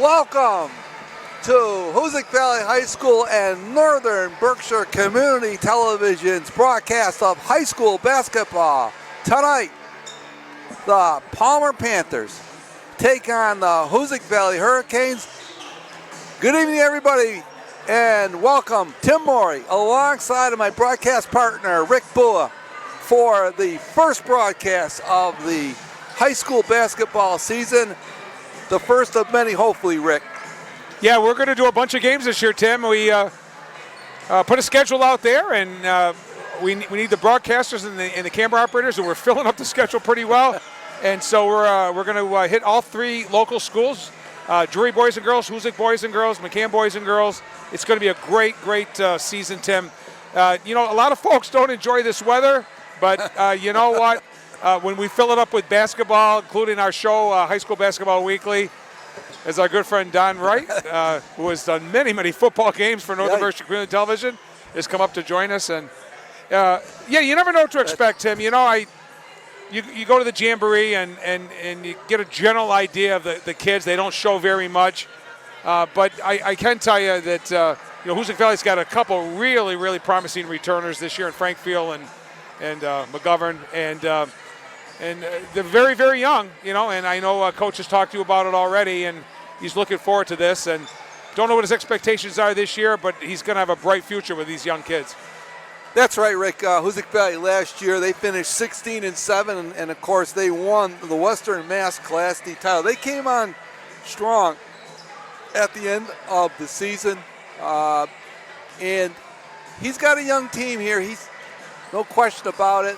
Welcome to Hoosac Valley High School and Northern Berkshire Community Television's broadcast of high school basketball. Tonight, the Palmer Panthers take on the Hoosac Valley Hurricanes. Good evening, everybody, and welcome Tim Morey alongside of my broadcast partner, Rick Bua, for the first broadcast of the high school basketball season. The first of many, hopefully, Rick. Yeah, we're going to do a bunch of games this year, Tim. We put a schedule out there, and we need the broadcasters and the camera operators, and we're filling up the schedule pretty well. And so we're going to hit all three local schools, Drury boys and girls, Hoosac boys and girls, McCann boys and girls. It's going to be a great season, Tim. A lot of folks don't enjoy this weather, but you know what? When we fill it up with basketball, including our show, High School Basketball Weekly, as our good friend Don Wright, who has done many football games for Northern Berkshire Community Television, has come up to join us. And you never know what to expect, Tim. You go to the Jamboree and you get a general idea of the kids. They don't show very much, but I can tell you that Hoosac Valley's got a couple really promising returners this year in Frank Field and McGovern, and they're very young, and I know Coach has talked to you about it already, and he's looking forward to this, and don't know what his expectations are this year, but he's going to have a bright future with these young kids. That's right, Rick. Hoosac Valley last year, they finished 16-7, and of course they won the Western Mass Class D title. They came on strong at the end of the season, and he's got a young team here. He's no question about it.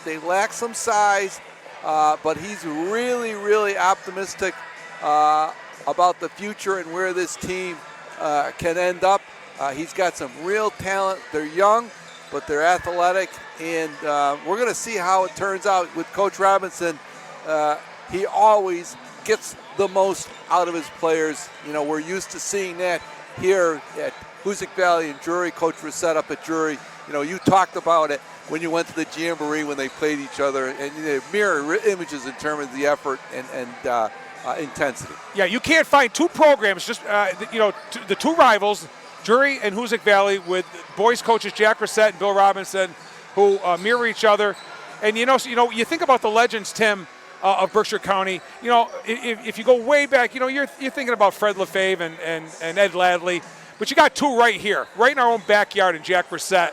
They lack some size, but he's really optimistic about the future and where this team can end up. He's got some real talent. They're young, but they're athletic, and we're going to see how it turns out with Coach Robinson. He always gets the most out of his players. We're used to seeing that here at Hoosac Valley and Drury. Coach was set up at Drury. You talked about it when you went to the Jamboree when they played each other, and mirror images in terms of the effort and intensity. Yeah, you can't find two programs, just the two rivals, Drury and Hoosac Valley, with boys coaches Jack Reset and Bill Robinson, who mirror each other. And you think about the legends, Tim, of Berkshire County. If you go way back, you're thinking about Fred Lefebvre and Ed Ladley, but you got two right here, right in our own backyard, in Jack Reset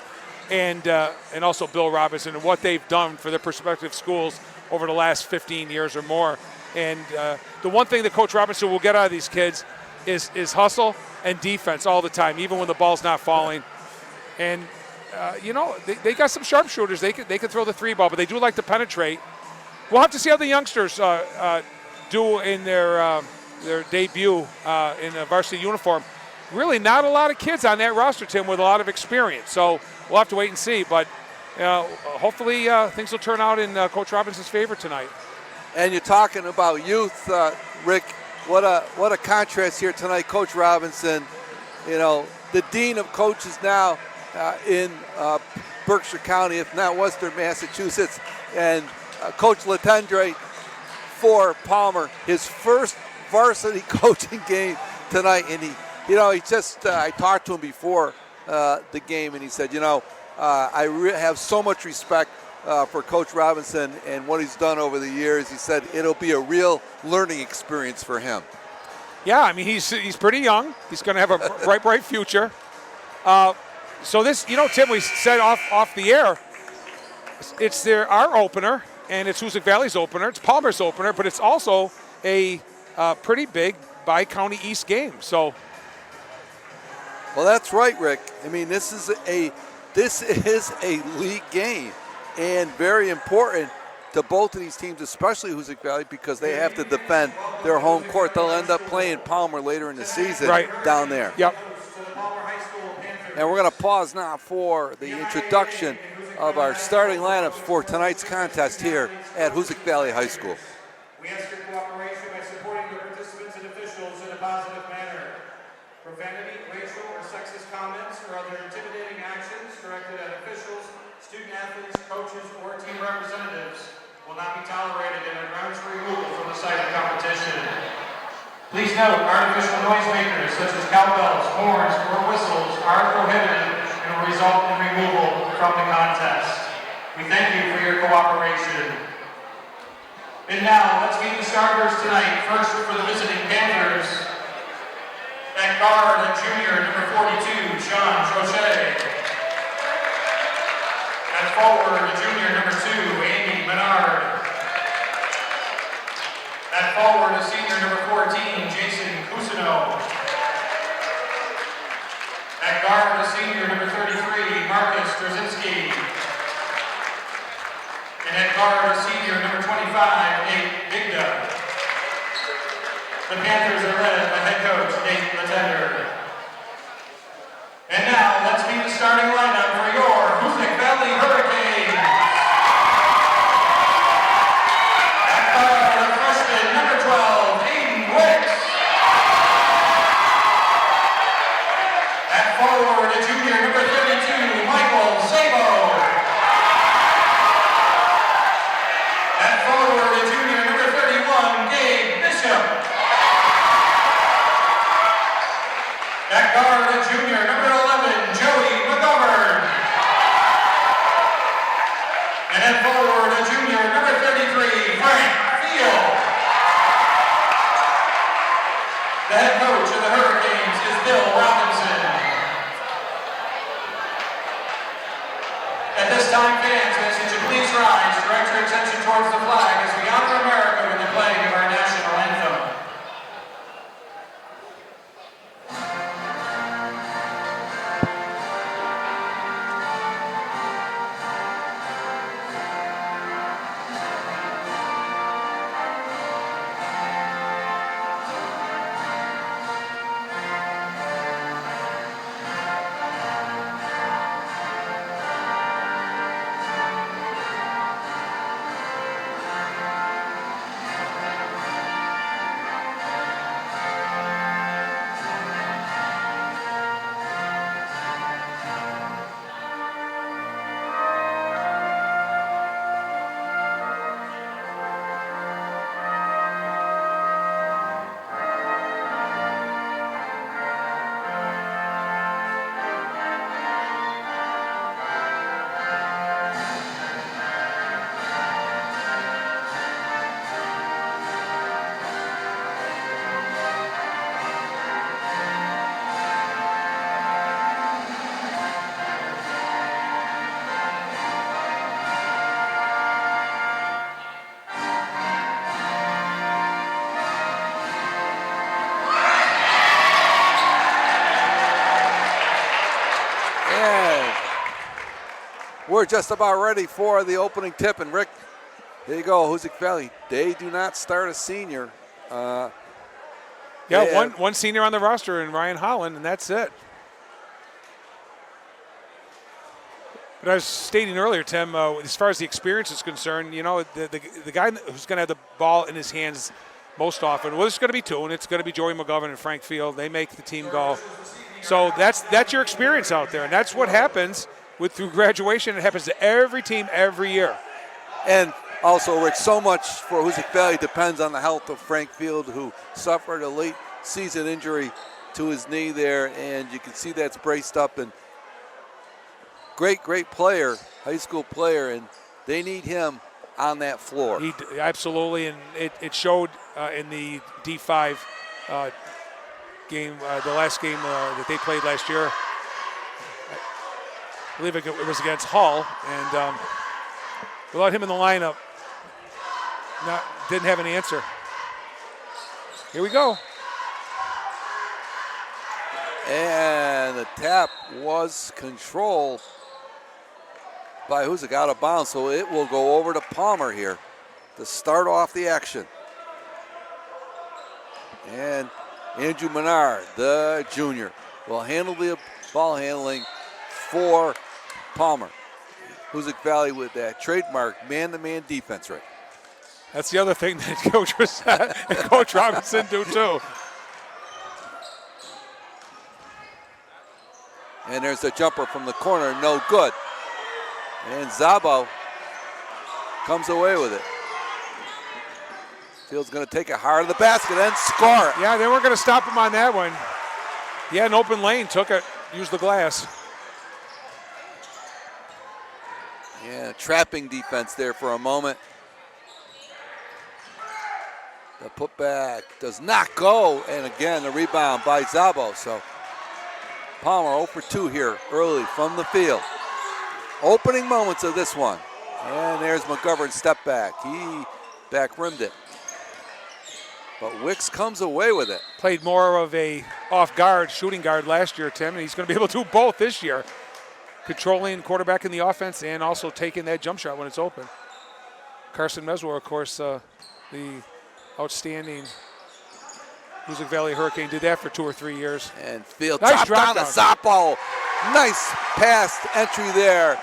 and also Bill Robinson, and what they've done for their prospective schools over the last 15 years or more. And the one thing that Coach Robinson will get out of these kids is hustle and defense all the time, even when the ball's not falling. And they got some sharpshooters. They can throw the three ball, but they do like to penetrate. We'll have to see how the youngsters do in their debut in a varsity uniform. Really not a lot of kids on that roster, Tim, with a lot of experience. So we'll have to wait and see. But hopefully things will turn out in Coach Robinson's favor tonight. And you're talking about youth, Rick. What a contrast here tonight. Coach Robinson, the dean of coaches now in Berkshire County, if not Western Massachusetts, and Coach Latendre for Palmer, his first varsity coaching game tonight. And I talked to him before the game, and he said, I have so much respect for Coach Robinson and what he's done over the years. He said it'll be a real learning experience for him. Yeah, I mean, he's pretty young. He's going to have a bright future. So this, Tim, we said off the air, it's our opener, and it's Hoosac Valley's opener. It's Palmer's opener, but it's also a pretty big bi-county East game. So. Well, that's right, Rick. I mean, this is a league game, and very important to both of these teams, especially Hoosac Valley, because they have to defend their home court. They'll end up playing Palmer later in the season down there. Yep. And we're going to pause now for the introduction of our starting lineups for tonight's contest here at Hoosac Valley High School. We ask your cooperation by supporting the participants and officials in a positive manner. Profanity, racial, or sexist comments or other intimidating actions directed at officials, student athletes, coaches, or team representatives will not be tolerated and are grounds for removal from the site of competition. Please note, artificial noisemakers such as cowbells, horns, or whistles are prohibited and will result in removal from the contest. We thank you for your cooperation. And now, let's meet the starters tonight. First, for the visiting Panthers, at guard, junior, number 42, Sean Trochet. At forward, junior, number 2, Andy Menard. At forward, a senior, number 14, Jason Cousineau. At guard, a senior, number 33, Marcus Drzinski. And at guard, a senior, number 25, Nate Digda. The Panthers are led by head coach Nate Latender. And now, let's meet the starting lineup for your Hoosac Valley Hurricanes. At guard, a freshman, number 12, Aiden Wicks. At forward, a junior, number 32, Michael Sabo. At forward, a junior, number 31, Gabe Bishop. At guard, a junior, number 11, Joey McGovern. And at forward, a junior, number 33, Frank Field. The head coach of the Hurricanes is Bill Robinson. At this time, fans, would you please rise, direct your attention towards the flag as we honor America with the playing of our national anthem. We're just about ready for the opening tip. And Rick, there you go, Hoosac Valley. They do not start a senior. One senior on the roster in Ryan Holland, and that's it. But I was stating earlier, Tim, as far as the experience is concerned, you know, the guy who's going to have the ball in his hands most often, well, it's going to be two, and it's going to be Joey McGovern and Frank Field. They make the team go. So that's your experience out there, and that's what happens through graduation. It happens to every team every year. And also, Rick, so much for Hoosac Valley depends on the health of Frank Field, who suffered a late season injury to his knee there, and you can see that's braced up. And great player, high school player, and they need him on that floor. Absolutely, and it showed in the D5 game, the last game that they played last year. I believe it was against Hull, and without him in the lineup, didn't have an answer. Here we go. And the tap was controlled by Hoosac, out of bounds, so it will go over to Palmer here to start off the action. And Andrew Menard, the junior, will handle the ball handling for Palmer. Hoosac Valley with that trademark man-to-man defense, right? That's the other thing that Coach Robinson do too. And there's a jumper from the corner, no good. And Zabo comes away with it. Field's going to take it hard to the basket and score it. Yeah, they weren't going to stop him on that one. He had an open lane, took it, used the glass. Yeah, trapping defense there for a moment. The putback does not go, and again the rebound by Szabo. So Palmer 0 for 2 here early from the field. Opening moments of this one. And there's McGovern's step back. He back rimmed it. But Wicks comes away with it. Played more of a off guard, shooting guard last year, Tim, and he's going to be able to do both this year. Controlling quarterback in the offense and also taking that jump shot when it's open. Carson Meswar, of course, the outstanding Hoosac Valley Hurricane, did that for 2 or 3 years. And Field nice dropped down to Szabo. Nice pass entry there.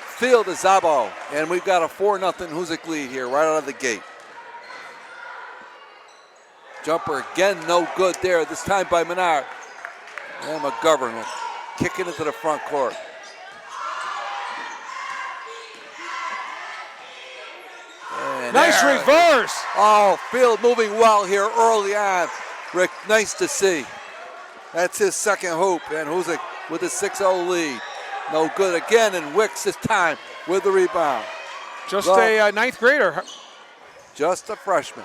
Field to Szabo. And we've got a 4-0 Hoosac lead here right out of the gate. Jumper again, no good there, this time by Menard. And McGovern will kick it into the front court. And nice there. reverse. Oh, Field moving well here early on. Rick, nice to see. That's his second hoop, and Hoosac with a 6-0 lead. No good again, and Wicks this time with the rebound. Just a ninth grader. Just a freshman.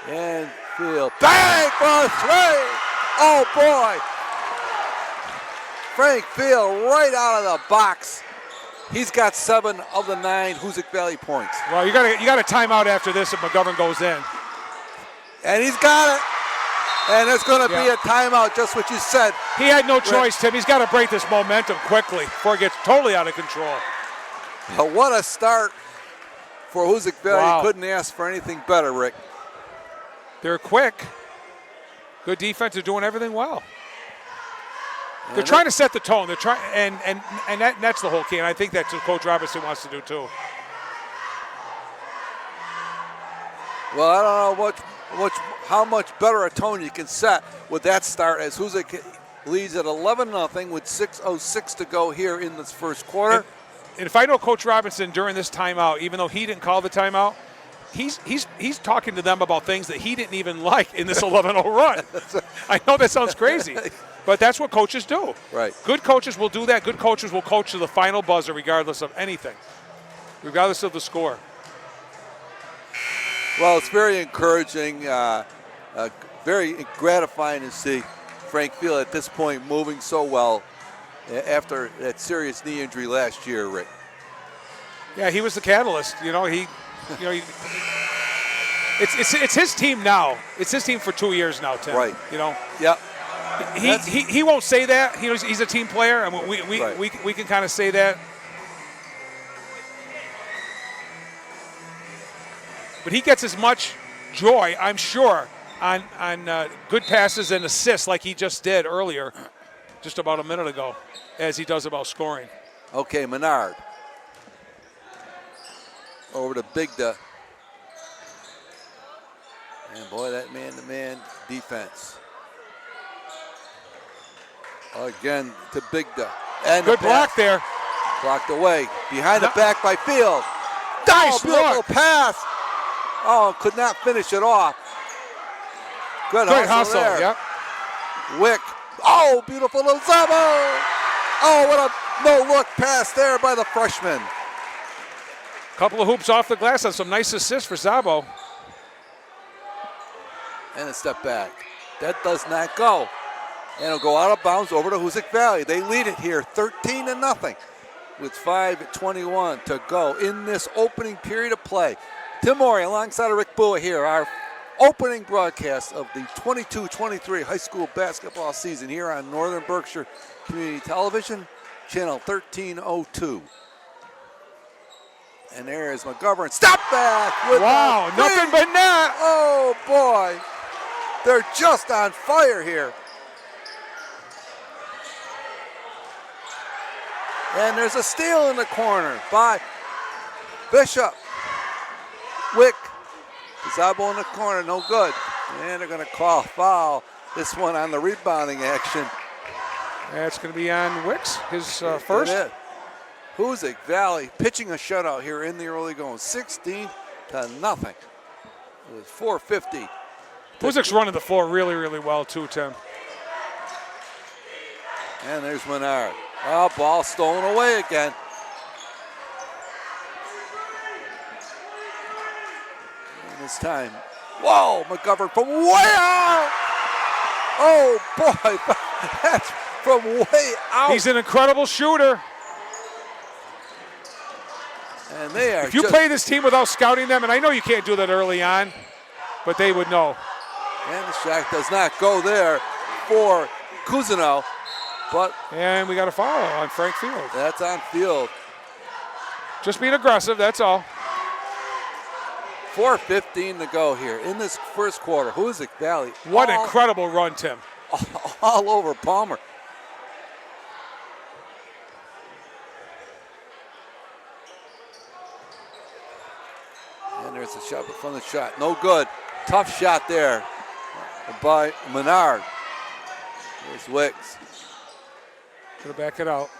And Field, bang for 3! Oh boy! Frank Field right out of the box. He's got 7 of the 9 Hoosac Valley points. Well, you got a timeout after this if McGovern goes in. And he's got it. And it's going to be a timeout, just what you said. He had no choice, Tim. He's got to break this momentum quickly before it gets totally out of control. But what a start for Hoosac Valley. Wow. Couldn't ask for anything better, Rick. They're quick. Good defense. They're doing everything well. They're trying to set the tone. They're trying, and that's the whole key. And I think that's what Coach Robinson wants to do too. Well, I don't know how much better a tone you can set with that start as Hoosac leads at 11-0 with 6:06 to go here in this first quarter. And if I know Coach Robinson during this timeout, even though he didn't call the timeout, he's talking to them about things that he didn't even like in this 11-0 run. I know that sounds crazy, but that's what coaches do. Right. Good coaches will do that. Good coaches will coach to the final buzzer regardless of anything, regardless of the score. Well, it's very encouraging, very gratifying to see Frank Field at this point moving so well after that serious knee injury last year, Rick. Yeah, he was the catalyst. It's his team now. It's his team for 2 years now, Tim. Right. Yep. He won't say that. He's a team player, and we can kind of say that. But he gets as much joy, I'm sure, on good passes and assists like he just did earlier, just about a minute ago, as he does about scoring. Okay, Menard. Over to Bigda. And boy, that man-to-man defense. Again to Bigda. And good block there. Blocked away. Behind the back by Field. Nice beautiful look. pass. Oh, could not finish it off. Good hustle there. Yep. Wick. Oh, beautiful to Szabo. Oh, what a no-look pass there by the freshman. Couple of hoops off the glass on some nice assists for Szabo. And a step back. That does not go. And it'll go out of bounds over to Hoosac Valley. They lead it here 13-0 with 5:21 to go in this opening period of play. Tim Morey alongside of Rick Bua here, our opening broadcast of the 22-23 high school basketball season here on Northern Berkshire Community Television, channel 1302. And there is McGovern. Step back! Wow, nothing but net! Oh, boy. They're just on fire here. And there's a steal in the corner by Bishop. Wick. Szabo in the corner, no good. And they're going to call a foul. This one on the rebounding action. That's going to be on Wicks, his first. Hoosac Valley pitching a shutout here in the early going, 16-0 It was 4:50. Hoosac's running the floor really, really well too, Tim. And there's Menard. Oh, ball stolen away again. And this time, whoa, McGovern from way out. Oh boy, that's from way out. He's an incredible shooter. And they are If you play this team without scouting them, and I know you can't do that early on, but they would know. And the shot does not go there for Cousineau, but And we got a foul on Frank Field. that's on field. Just being aggressive, that's all. 4:15 to go here in this first quarter. Hoosac Valley. What an incredible run, Tim. All over Palmer. And there's a shot from the shot. No good. Tough shot there by Menard. There's Wicks. Gonna back it out.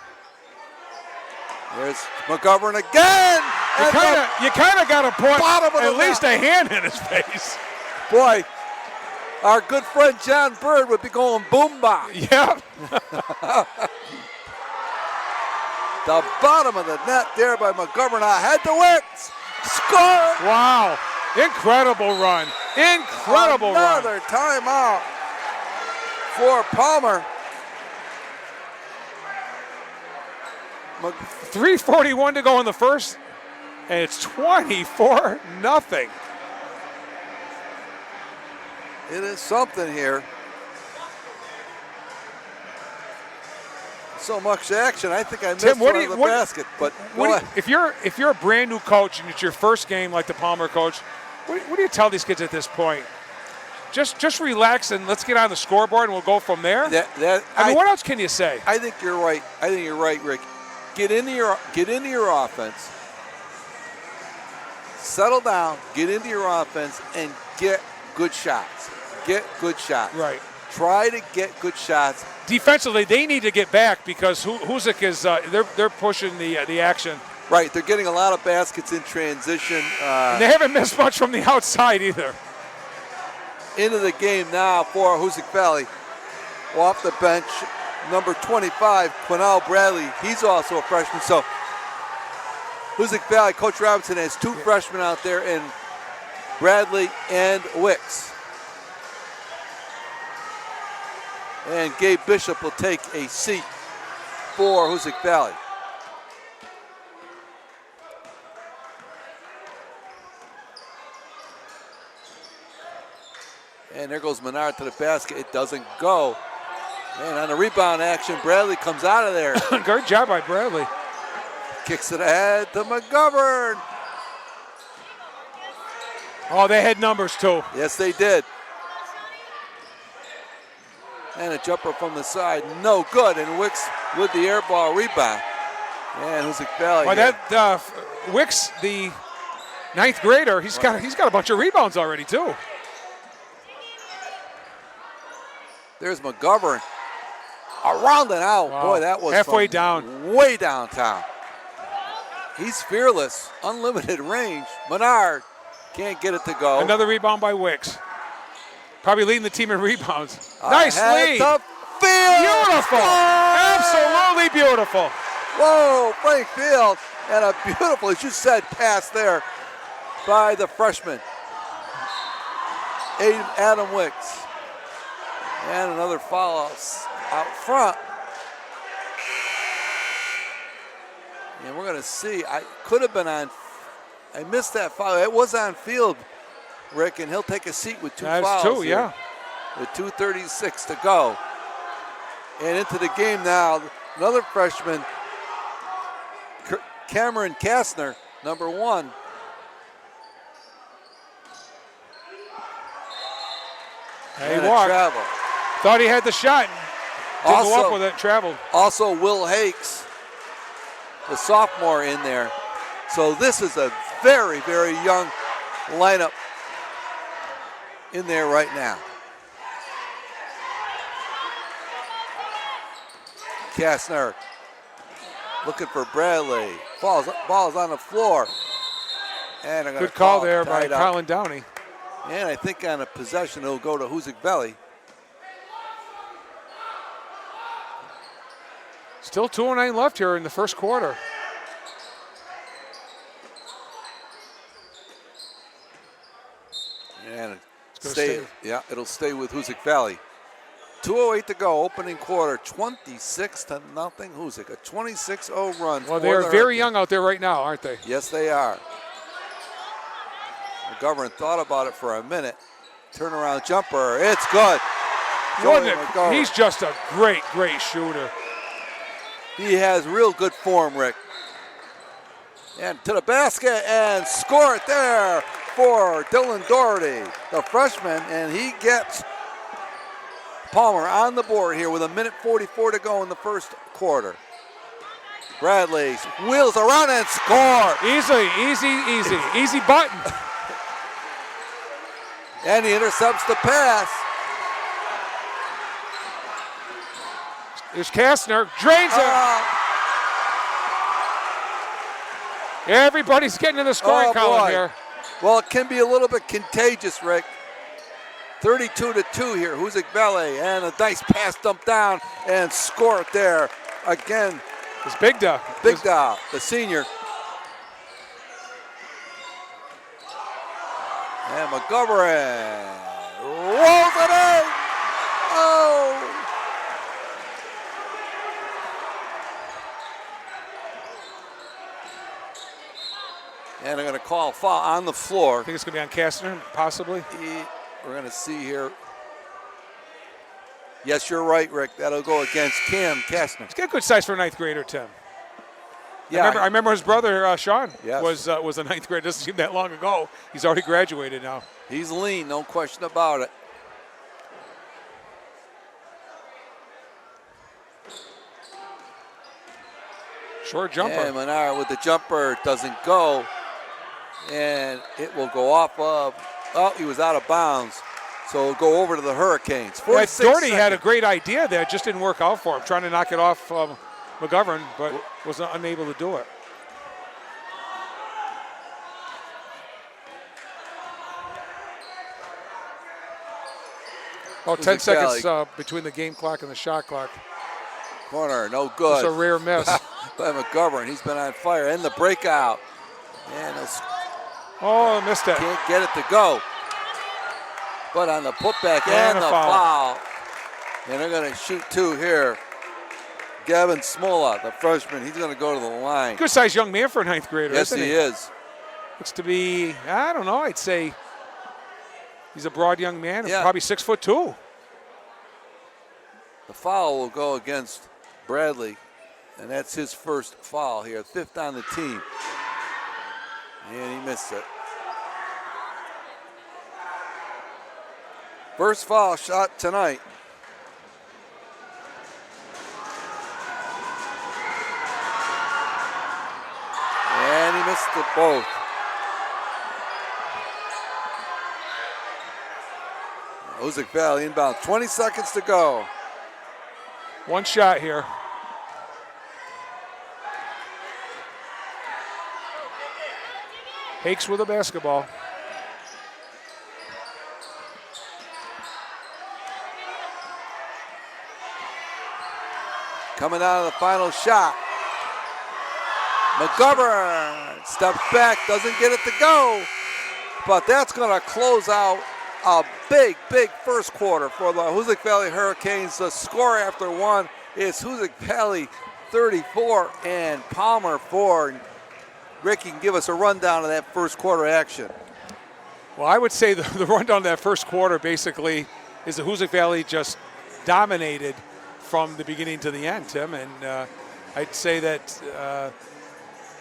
There's McGovern again. You kind of got to put bottom of at the least net. a hand in his face. Boy, our good friend John Bird would be going boom ba. Yeah. The bottom of the net there by McGovern. Ahead to Wicks. Score. Wow. Incredible run. Incredible Another timeout for Palmer. 3:41 to go in the first, and it's 24-0. It is something here. So much action. I think I missed Tim, one of the basket. But if you're a brand new coach and it's your first game like the Palmer coach, what do you tell these kids at this point? Just relax and let's get on the scoreboard and we'll go from there. What else can you say? I think you're right. I think you're right, Rick. Get into your offense. Settle down. Get into your offense and get good shots. Get good shots. Right. Try to get good shots. Defensively, they need to get back because Hoosac is they're pushing the action. Right. They're getting a lot of baskets in transition. And they haven't missed much from the outside either. Into the game now for Hoosac Valley. Off the bench, number 25, Quinnell Bradley. He's also a freshman. So Hoosac Valley, Coach Robinson has two freshmen out there in Bradley and Wicks. And Gabe Bishop will take a seat for Hoosac Valley. And there goes Menard to the basket. It doesn't go. And on the rebound action, Bradley comes out of there. Good job by Bradley. Kicks it ahead to McGovern. Oh, they had numbers too. Yes, they did. And a jumper from the side, no good. And Wicks with the air ball rebound. And Hoosac Valley. Well, that Wicks, the ninth grader, he's got a bunch of rebounds already too. There's McGovern. Around and out. Wow. Boy, that was halfway from down. Way downtown. He's fearless. Unlimited range. Menard can't get it to go. Another rebound by Wicks. Probably leading the team in rebounds. Nice Nicely. to Field. Beautiful. Absolutely beautiful. Whoa, Frank Field. And a beautiful, as you said, pass there by the freshman, Adam Wicks. And another foul out front. And we're going to see. I could have been on. I missed that foul. It was on field, Rick, and he'll take a seat with two fouls. That's two, here, yeah. with 2:36 to go. And into the game now, another freshman, Cameron Kastner, number 1. He walked. Travel. Thought he had the shot. Didn't Also- go up with it, traveled. Also, Will Hakes, the sophomore, in there. So this is a very, very young lineup in there right now. Kastner looking for Bradley. Ball is on the floor. And I'm gonna Good call there by tied up. Colin Downey. And I think on a possession, it'll go to Hoosac Valley. Still 2:09 left here in the first quarter. And stay. Yeah, it'll stay with Hoosac Valley. 2:08 to go, opening quarter, 26-0 Hoosac, a 26-0 run. Well, they're very young out there right now, aren't they? Yes, they are. McGovern thought about it for a minute. Turnaround jumper, it's good. He's just a great, great shooter. He has real good form, Rick. And to the basket and score it there for Dylan Doherty, the freshman, and he gets Palmer on the board here with 1:44 to go in the first quarter. Bradley wheels around and score. Easy button. And he intercepts the pass. Here's Kastner, drains it. Everybody's getting in the scoring column here. Well, it can be a little bit contagious, Rick. 32-2 here, Hoosac Valley, and a nice pass dump down and score it there. Again, it's Big Da, the senior. And McGovern rolls it in. Oh! And they're going to call a foul on the floor. I think it's going to be on Kastner, possibly. We're going to see here. Yes, you're right, Rick. That'll go against Cam Kastner. He's got good size for a ninth grader, Tim. Yeah, I remember his brother, Sean, yes, was a ninth grader. It doesn't seem that long ago. He's already graduated now. He's lean, no question about it. Short jumper. And Menard with the jumper doesn't go. And it will go off of, he was out of bounds. So it'll go over to the Hurricanes. Yeah, Doherty had a great idea there. It just didn't work out for him. Trying to knock it off McGovern, but was unable to do it. Oh, 10 seconds between the game clock and the shot clock. Corner, no good. It's a rare miss. By McGovern, he's been on fire. In the breakout. And missed it. Can't get it to go. But on the putback and the foul. And they're going to shoot two here. Gavin Smola, the freshman, he's going to go to the line. Good sized young man for a ninth grader, yes, isn't he? Yes, he is. Looks to be, I don't know, I'd say he's a broad young man, yeah, probably 6'2". The foul will go against Bradley, and that's his first foul here, fifth on the team. And he missed it. First foul shot tonight. And he missed it both. Hoosac Valley inbound, 20 seconds to go. One shot here. Hakes with a basketball. Coming out of the final shot. McGovern steps back, doesn't get it to go. But that's going to close out a big, big first quarter for the Hoosac Valley Hurricanes. The score after one is Hoosac Valley 34 and Palmer 4. Rick, you can give us a rundown of that first quarter action. Well, I would say the rundown of that first quarter basically is that Hoosac Valley just dominated from the beginning to the end, Tim. And I'd say that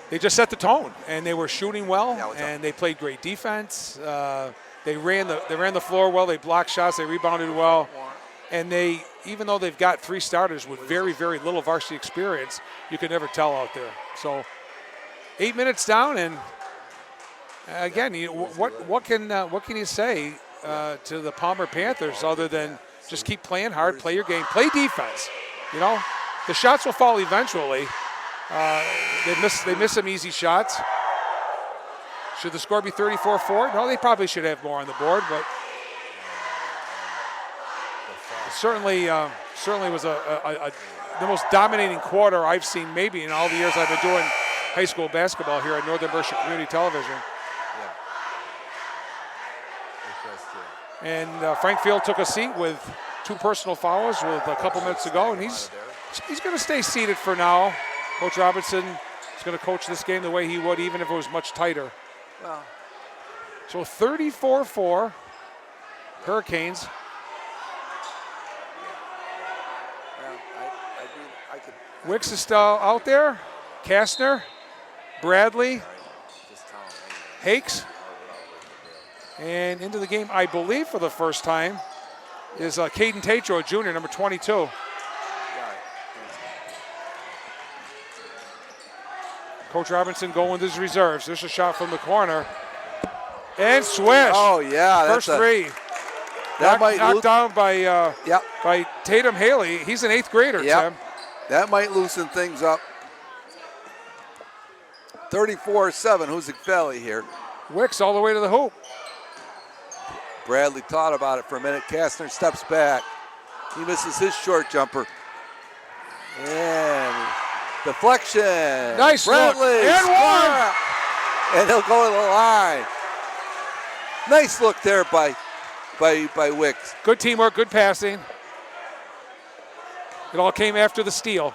they just set the tone, and they were shooting well, and they played great defense. They ran the floor well. They blocked shots. They rebounded well, and they, even though they've got three starters with very, very little varsity experience, you can never tell out there. So 8 minutes down, and again, what can you say to the Palmer Panthers other than just keep playing hard, play your game, play defense? You know, the shots will fall eventually. They miss some easy shots. Should the score be 34-4? No, they probably should have more on the board, but it certainly was the most dominating quarter I've seen maybe in all the years I've been doing high school basketball here at Northern Berkshire Community Television. And Frank Field took a seat with 2 personal fouls with a couple minutes to go, and he's going to stay seated for now. Coach Robinson is going to coach this game the way he would even if it was much tighter. Well, so 34-4, Hurricanes. I could. Wicks is still out there. Kastner, Bradley, Hakes. And into the game, I believe for the first time, is Caden Tatro, junior, number 22. Coach Robinson going with his reserves. There's a shot from the corner. And swish. Oh, yeah. First three. Knocked down by Tatum Haley. He's an 8th grader, Tim. That might loosen things up. 34-7, Hoosac Valley here. Wicks all the way to the hoop. Bradley thought about it for a minute. Kastner steps back. He misses his short jumper. And deflection. Nice Bradley. look. And one. And he'll go to the line. Nice look there by Wicks. Good teamwork, good passing. It all came after the steal.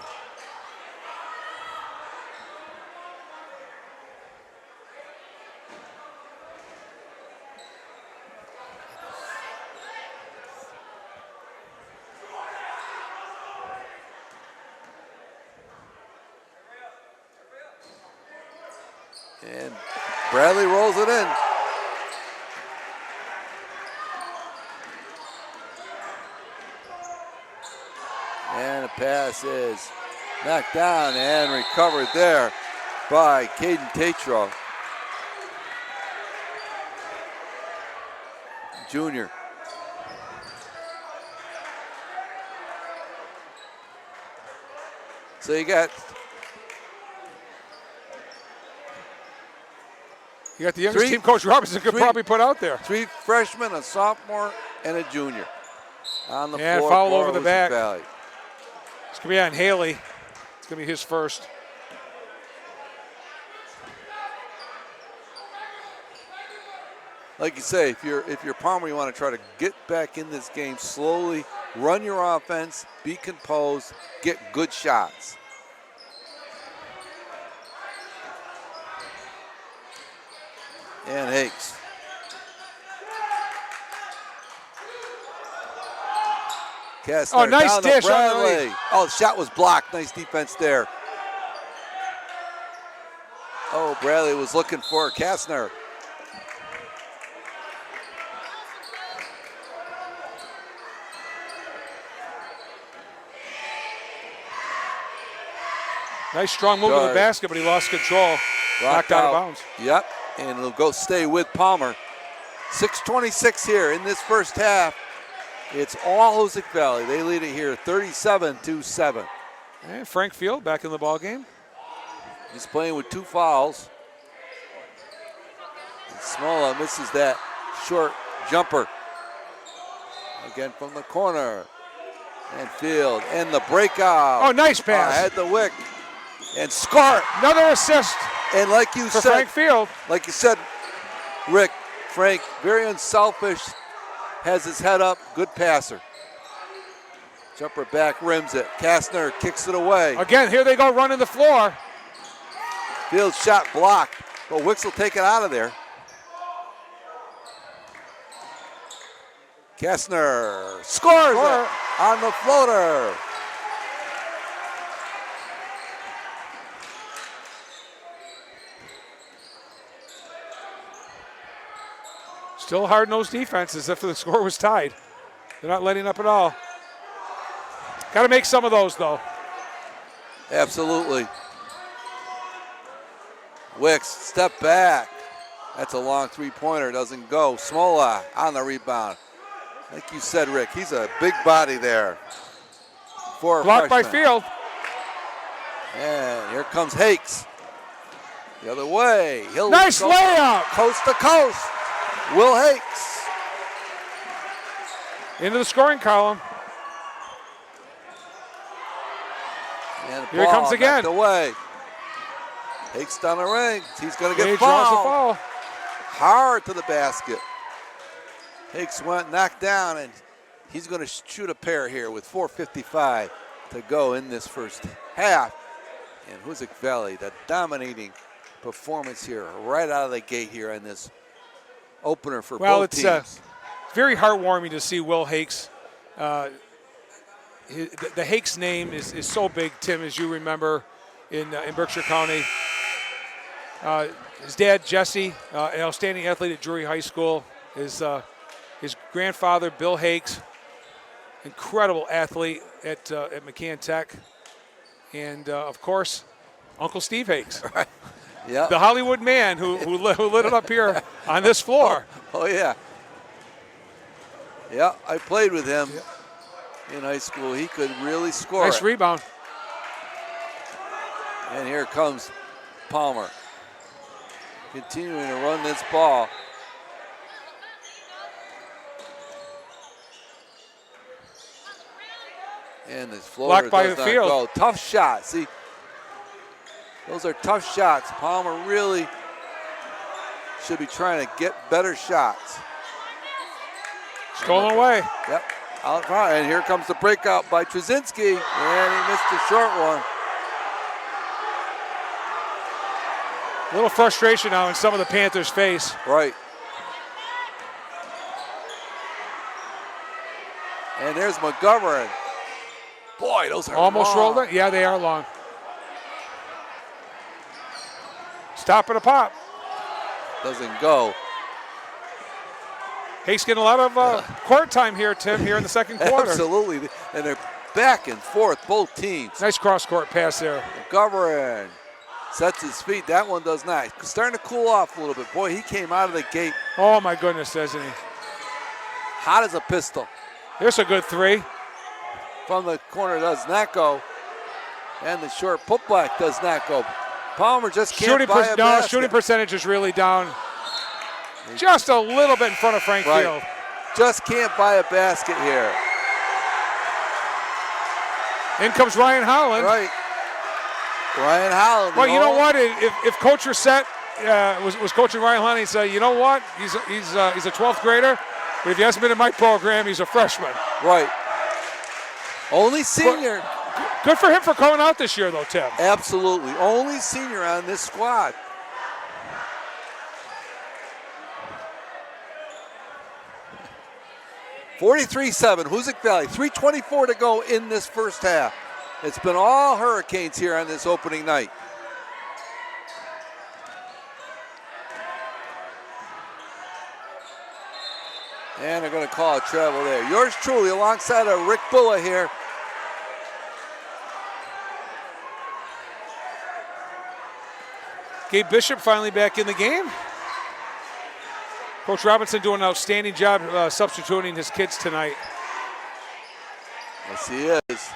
And Bradley rolls it in. And the pass is knocked down and recovered there by Caden Tatro, junior. So you got the youngest team Coach Robinson could probably put out there. 3 freshmen, a sophomore, and a junior on the floor. Foul for over the Hoosac back. Valley. It's going to be on Haley. It's going to be his first. Like you say, if you're Palmer, you want to try to get back in this game slowly, run your offense, be composed, get good shots. And Hakes. Kastner nice down to dish on the Bradley. lead. Oh, the shot was blocked. Nice defense there. Oh, Bradley was looking for Kastner. Nice strong move to the basket, but he lost control. Knocked out of bounds. Yep, and it'll go stay with Palmer. 6:26 here in this first half. It's all Hoosac Valley. They lead it here 37-7. And Frank Field back in the ball game. He's playing with 2 fouls. And Smola misses that short jumper. Again from the corner. And Field and the breakout. Oh, nice pass. Had the wick. And score. Another assist. And like you for said, Frank Field. Like you said, Rick, Frank, very unselfish. Has his head up, good passer. Jumper back, rims it. Kastner kicks it away. Again, here they go running the floor. Field shot blocked, but Wicks will take it out of there. Kastner scores it on the floater. Still hard-nosed defense as if the score was tied. They're not letting up at all. Got to make some of those, though. Absolutely. Wicks, step back. That's a long three-pointer, doesn't go. Smola on the rebound. Like you said, Rick, he's a big body there. Blocked by Field. And here comes Hakes. The other way. He'll Nice go layup. coast to coast. Will Hakes. Into the scoring column. And the Here he ball comes again. knocked away. Hakes down the ring. He's going to He get draws the fouled. foul. Hard to the basket. Hakes went knocked down, and he's going to shoot a pair here with 4:55 to go in this first half. And Hoosac Valley, the dominating performance here right out of the gate here in this opener for both teams. It's very heartwarming to see Will Hakes. The Hakes name is so big, Tim, as you remember, in Berkshire County. His dad, Jesse, an outstanding athlete at Drury High School. His grandfather, Bill Hakes, incredible athlete at McCann Tech. And, of course, Uncle Steve Hakes. Right. Yeah. The Hollywood man who lit it up here on this floor. Oh, yeah. Yeah, I played with him in high school. He could really score. Nice rebound. And here comes Palmer. Continuing to run this ball. And this floater Blocked by does the not field. go. Tough shot. See, those are tough shots. Palmer really should be trying to get better shots. Stolen away. Yep, out front. And here comes the breakout by Trzynski. And he missed a short one. A little frustration now in some of the Panthers' face. Right. And there's McGovern. Boy, those are Almost long. rolled it. Yeah, they are long. Stop and a pop. Doesn't go. Hakes getting a lot of court time here, Tim, here in the second quarter. Absolutely. And they're back and forth, both teams. Nice cross-court pass there. McGovern sets his feet. That one does not. Starting to cool off a little bit. Boy, he came out of the gate Oh, my goodness, doesn't he? hot as a pistol. There's a good three. From the corner does not go. And the short putback does not go. Palmer just can't buy a basket. Shooting percentage is really down. Just a little bit in front of Frank Right. Field. Just can't buy a basket here. In comes Ryan Holland. Right. Ryan Holland. Well, you know what? If Coach Reset was coaching Ryan Holland, he'd say, you know what? He's a 12th grader, but if he hasn't been in my program, he's a freshman. Right. Only senior. Good for him for going out this year, though, Tim. Absolutely. Only senior on this squad. (43-7), Hoosac Valley. 3:24 to go in this first half. It's been all Hurricanes here on this opening night. And they're going to call a travel there. Yours truly alongside of Rick Bulla here. Gabe Bishop finally back in the game. Coach Robinson doing an outstanding job substituting his kids tonight. Yes, he is.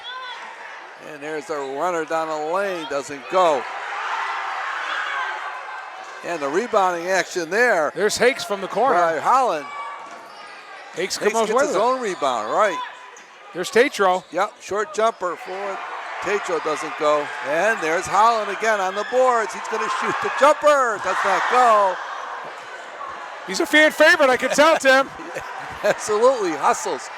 And there's a runner down the lane, doesn't go. And the rebounding action there There's Hakes from the corner. by Holland. Hakes Hakes comes gets with his it. own rebound, right. There's Tatro. Yep, short jumper for Tatro, doesn't go. And there's Holland again on the boards. He's going to shoot the jumper. Does not go. He's a fan favorite, I can tell, Tim. Absolutely, hustles.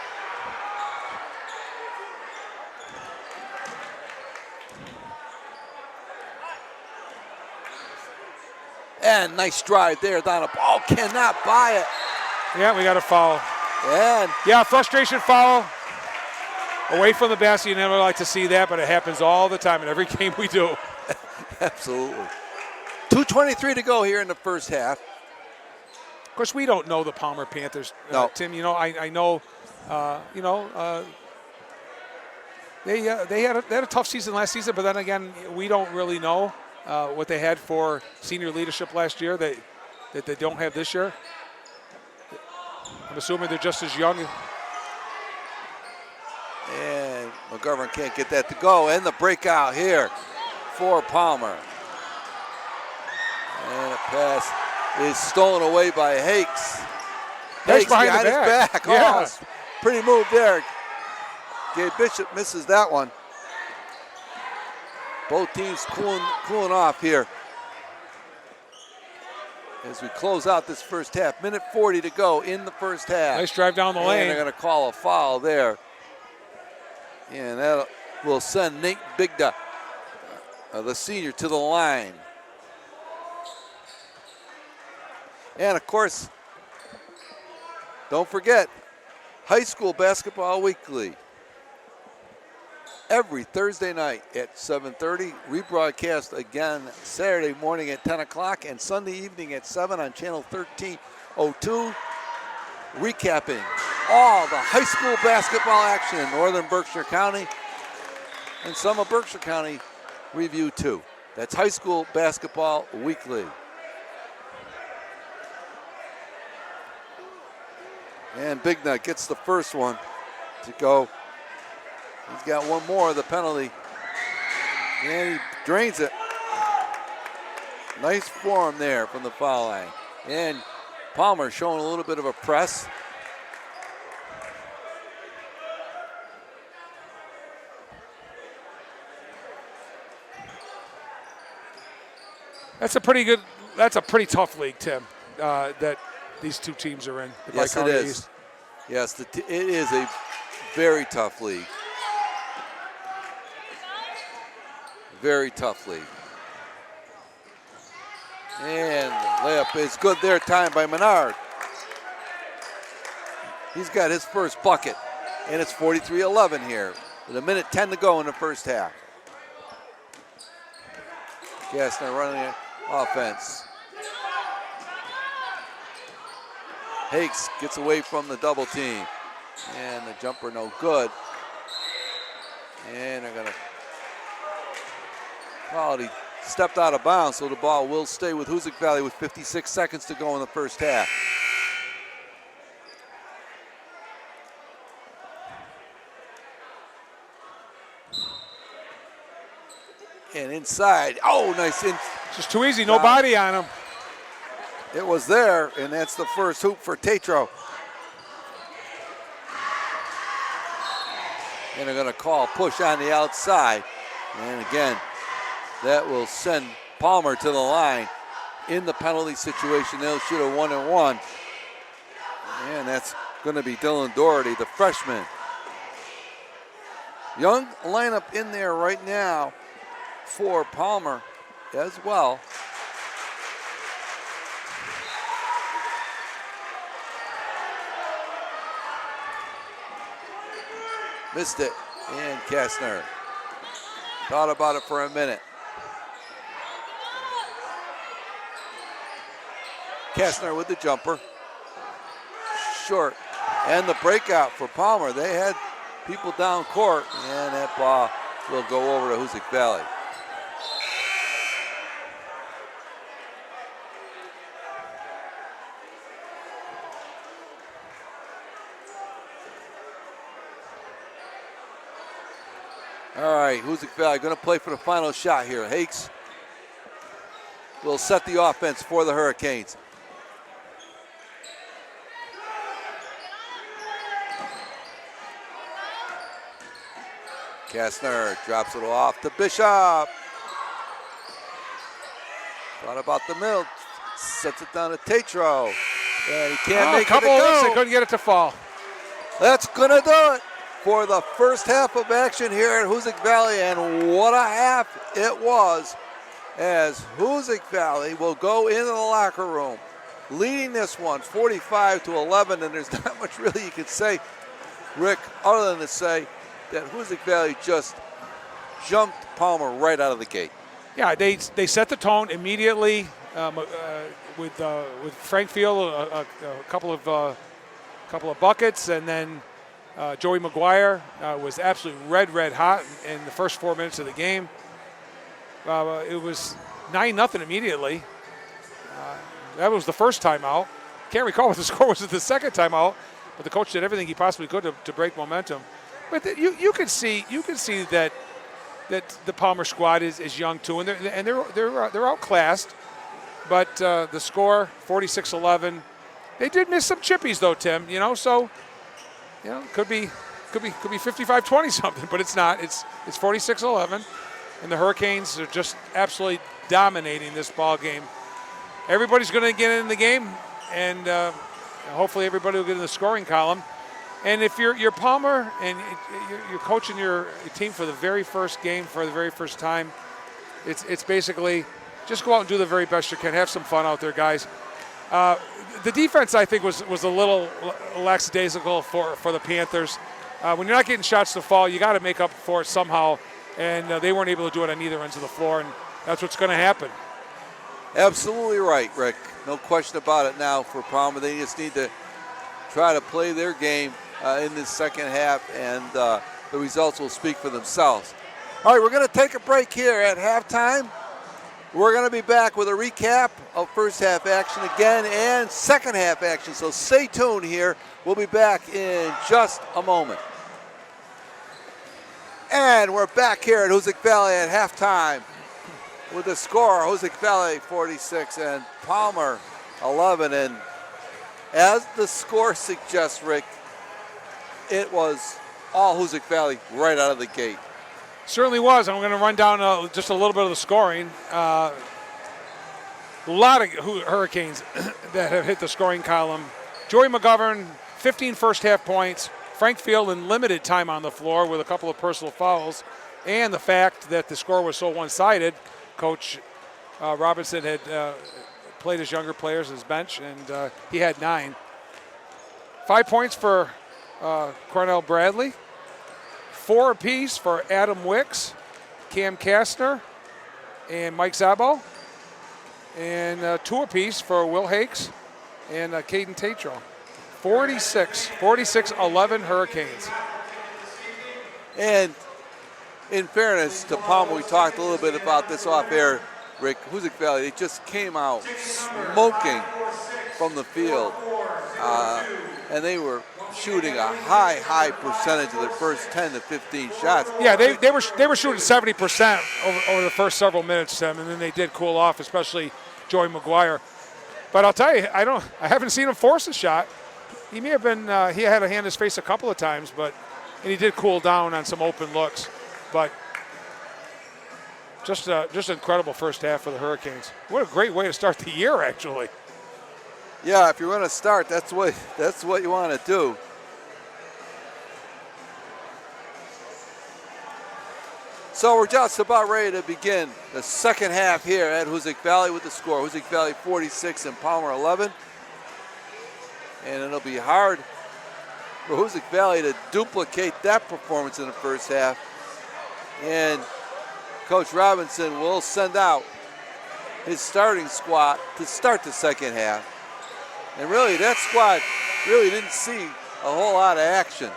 And nice drive there down a ball. Cannot buy it. Yeah, we got a foul. And Yeah, frustration foul. Away from the basket, you never like to see that, but it happens all the time in every game we do. absolutely. 2:23 to go here in the first half. Of course, we don't know the Palmer Panthers, No. Tim. You know, I know, they had a tough season last season, but then again, we don't really know what they had for senior leadership last year that they don't have this year. I'm assuming they're just as young. And McGovern can't get that to go. And the breakout here for Palmer. Pass is stolen away by Hakes. Nice Hakes behind the his back. back. Yeah. Oh, pretty move there. Gabe Bishop misses that one. Both teams cooling off here as we close out this first half. Minute 40 to go in the first half. Nice drive down the and lane. They're going to call a foul there. And that will send Nate Bigda, the senior, to the line. And of course, don't forget, High School Basketball Weekly. Every Thursday night at 7:30, rebroadcast again Saturday morning at 10 o'clock and Sunday evening at 7 on channel 1302, recapping all the high school basketball action in northern Berkshire County and some of Berkshire County review too. That's High School Basketball Weekly. And Big Nut gets the first one to go. He's got one more of the penalty. And he drains it. Nice form there from the foul line. And Palmer showing a little bit of a press. That's a pretty tough league, Tim, that these two teams are in. The Yes, it Bi-County is. East. Yes, it is a very tough league. Very tough league. And the layup is good there, timed by Menard. He's got his first bucket, and it's 43-11 here with 1:10 to go in the first half. Gassner running it. Offense. Hakes gets away from the double team. And the jumper no good. And they're gonna call it. He stepped out of bounds, so the ball will stay with Hoosac Valley with 56 seconds to go in the first half. And inside, oh, nice. Just too easy, no body on him. It was there, and that's the first hoop for Tatro. And they're going to call push on the outside. And again, that will send Palmer to the line in the penalty situation. They'll shoot a 1-and-1. And that's going to be Dylan Doherty, the freshman. Young lineup in there right now for Palmer as well. Missed it, and Kastner thought about it for a minute. Kastner with the jumper. Short, and the breakout for Palmer. They had people down court, and that ball will go over to Hoosac Valley. All right, Hoosac Valley going to play for the final shot here. Hakes will set the offense for the Hurricanes. Kastner drops it off to Bishop. Thought about the middle, sets it down to Tatro. And he can't make it couple to of go. they couldn't get it to fall. That's gonna do it for the first half of action here at Hoosac Valley, and what a half it was, as Hoosac Valley will go into the locker room leading this one 45-11, and there's not much really you can say, Rick, other than to say that Hoosac Valley just jumped Palmer right out of the gate. Yeah, they set the tone immediately with Frank Field, a couple of buckets, and then Joey McGuire was absolutely red hot in the first 4 minutes of the game. It was 9-0 immediately. That was the first time out. Can't recall what the score was at the second time out, but the coach did everything he possibly could to break momentum. But you can see that the Palmer squad is young too, and they're outclassed. but the score 46-11. They did miss some chippies though, Tim. So could be 55-20 something, but it's not. It's 46-11, and the Hurricanes are just absolutely dominating this ball game. Everybody's going to get in the game, and hopefully everybody will get in the scoring column. And if you're Palmer and you're coaching your team for the very first game for the very first time, it's basically just go out and do the very best you can. Have some fun out there, guys. The defense, I think, was a little lackadaisical for the Panthers. When you're not getting shots to fall, you got to make up for it somehow, and they weren't able to do it on either ends of the floor, and that's what's going to happen. Absolutely right, Rick. No question about it now for Palmer. They just need to try to play their game in this second half, and the results will speak for themselves. All right, we're going to take a break here at halftime. We're going to be back with a recap of first half action again and second half action, so stay tuned here. We'll be back in just a moment. And we're back here at Hoosac Valley at halftime with the score, Hoosac Valley 46 and Palmer 11. And as the score suggests, Rick, it was all Hoosac Valley right out of the gate. Certainly was. I'm going to run down just a little bit of the scoring. A lot of Hurricanes that have hit the scoring column. Joey McGovern, 15 first half points. Frank Field in limited time on the floor with a couple of personal fouls. And the fact that the score was so one-sided, Coach Robinson had played his younger players as bench, and he had 9. 5 points for Cornell Bradley. 4 apiece for Adam Wicks, Cam Kastner, and Mike Szabo. And 2 apiece for Will Hakes and Caden Tatro. 46-11 Hurricanes. And in fairness to Palmer, we talked a little bit about this off air, Rick. Hoosac Valley, they just came out smoking from the field. And they were shooting a high percentage of their first 10 to 15 shots. Yeah, they were shooting 70% over the first several minutes, Tim, and then they did cool off, especially Joey McGuire. But I'll tell you, I haven't seen him force a shot. He may have been he had a hand in his face a couple of times, and he did cool down on some open looks. But just an incredible first half for the Hurricanes. What a great way to start the year, actually. Yeah, if you're going to start, that's what you want to do. So we're just about ready to begin the second half here at Hoosac Valley with the score. Hoosac Valley 46 and Palmer 11. And it'll be hard for Hoosac Valley to duplicate that performance in the first half. And Coach Robinson will send out his starting squad to start the second half. And really, that squad really didn't see a whole lot of action.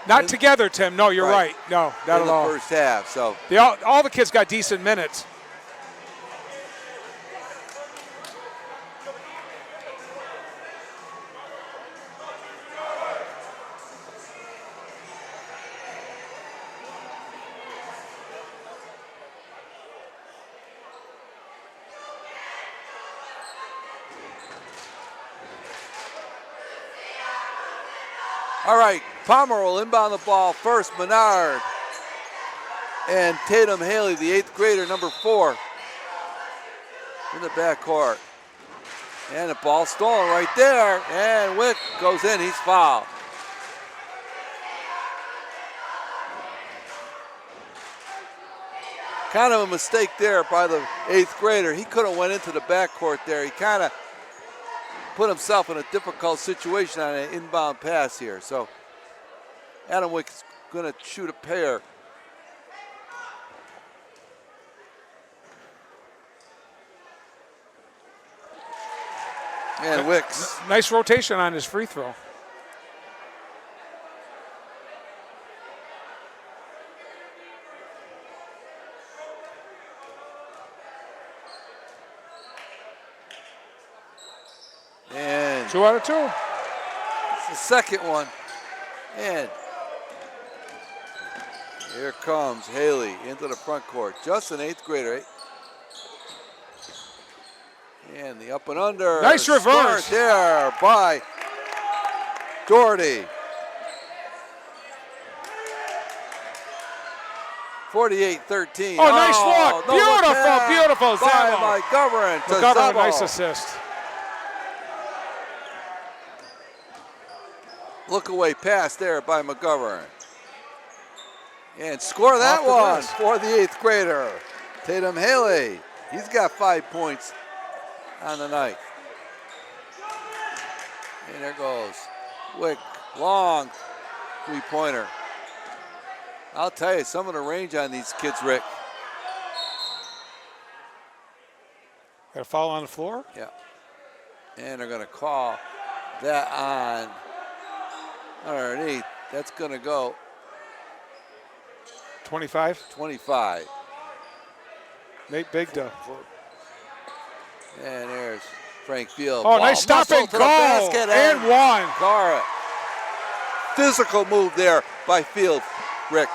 Not together, Tim. No, you're right. No, not at all. In the first half, so. All the kids got decent minutes. All right, Palmer will inbound the ball first. Menard and Tatum Haley, the 8th grader, number 4, in the backcourt. And the ball stolen right there, and Wick goes in, he's fouled. Kind of a mistake there by the 8th grader. He could have went into the backcourt there. He kind of put himself in a difficult situation on an inbound pass here. So Adam Wick's going to shoot a pair. And Wicks. Nice rotation on his free throw. And 2 out of 2. It's the second one. And here comes Haley into the front court. Just an 8th grader. And the up and under. Nice reverse. Start there by Doherty. 48-13. Oh, nice look. Beautiful. By Zabo. McGovern to McGovern, Zabo. nice assist. Look away pass there by McGovern. And score that Off the one glass. for the 8th grader. Tatum Haley. He's got 5 points on the night. And there goes Wick. Long three-pointer. I'll tell you, some of the range on these kids, Rick. Got a foul on the floor? Yeah. And they're going to call that on underneath. That's going to go 25. 25. Nate Bigda. And there's Frank Field. Oh, nice stop and to the go. basket And one. Gara. Physical move there by Field, Rick.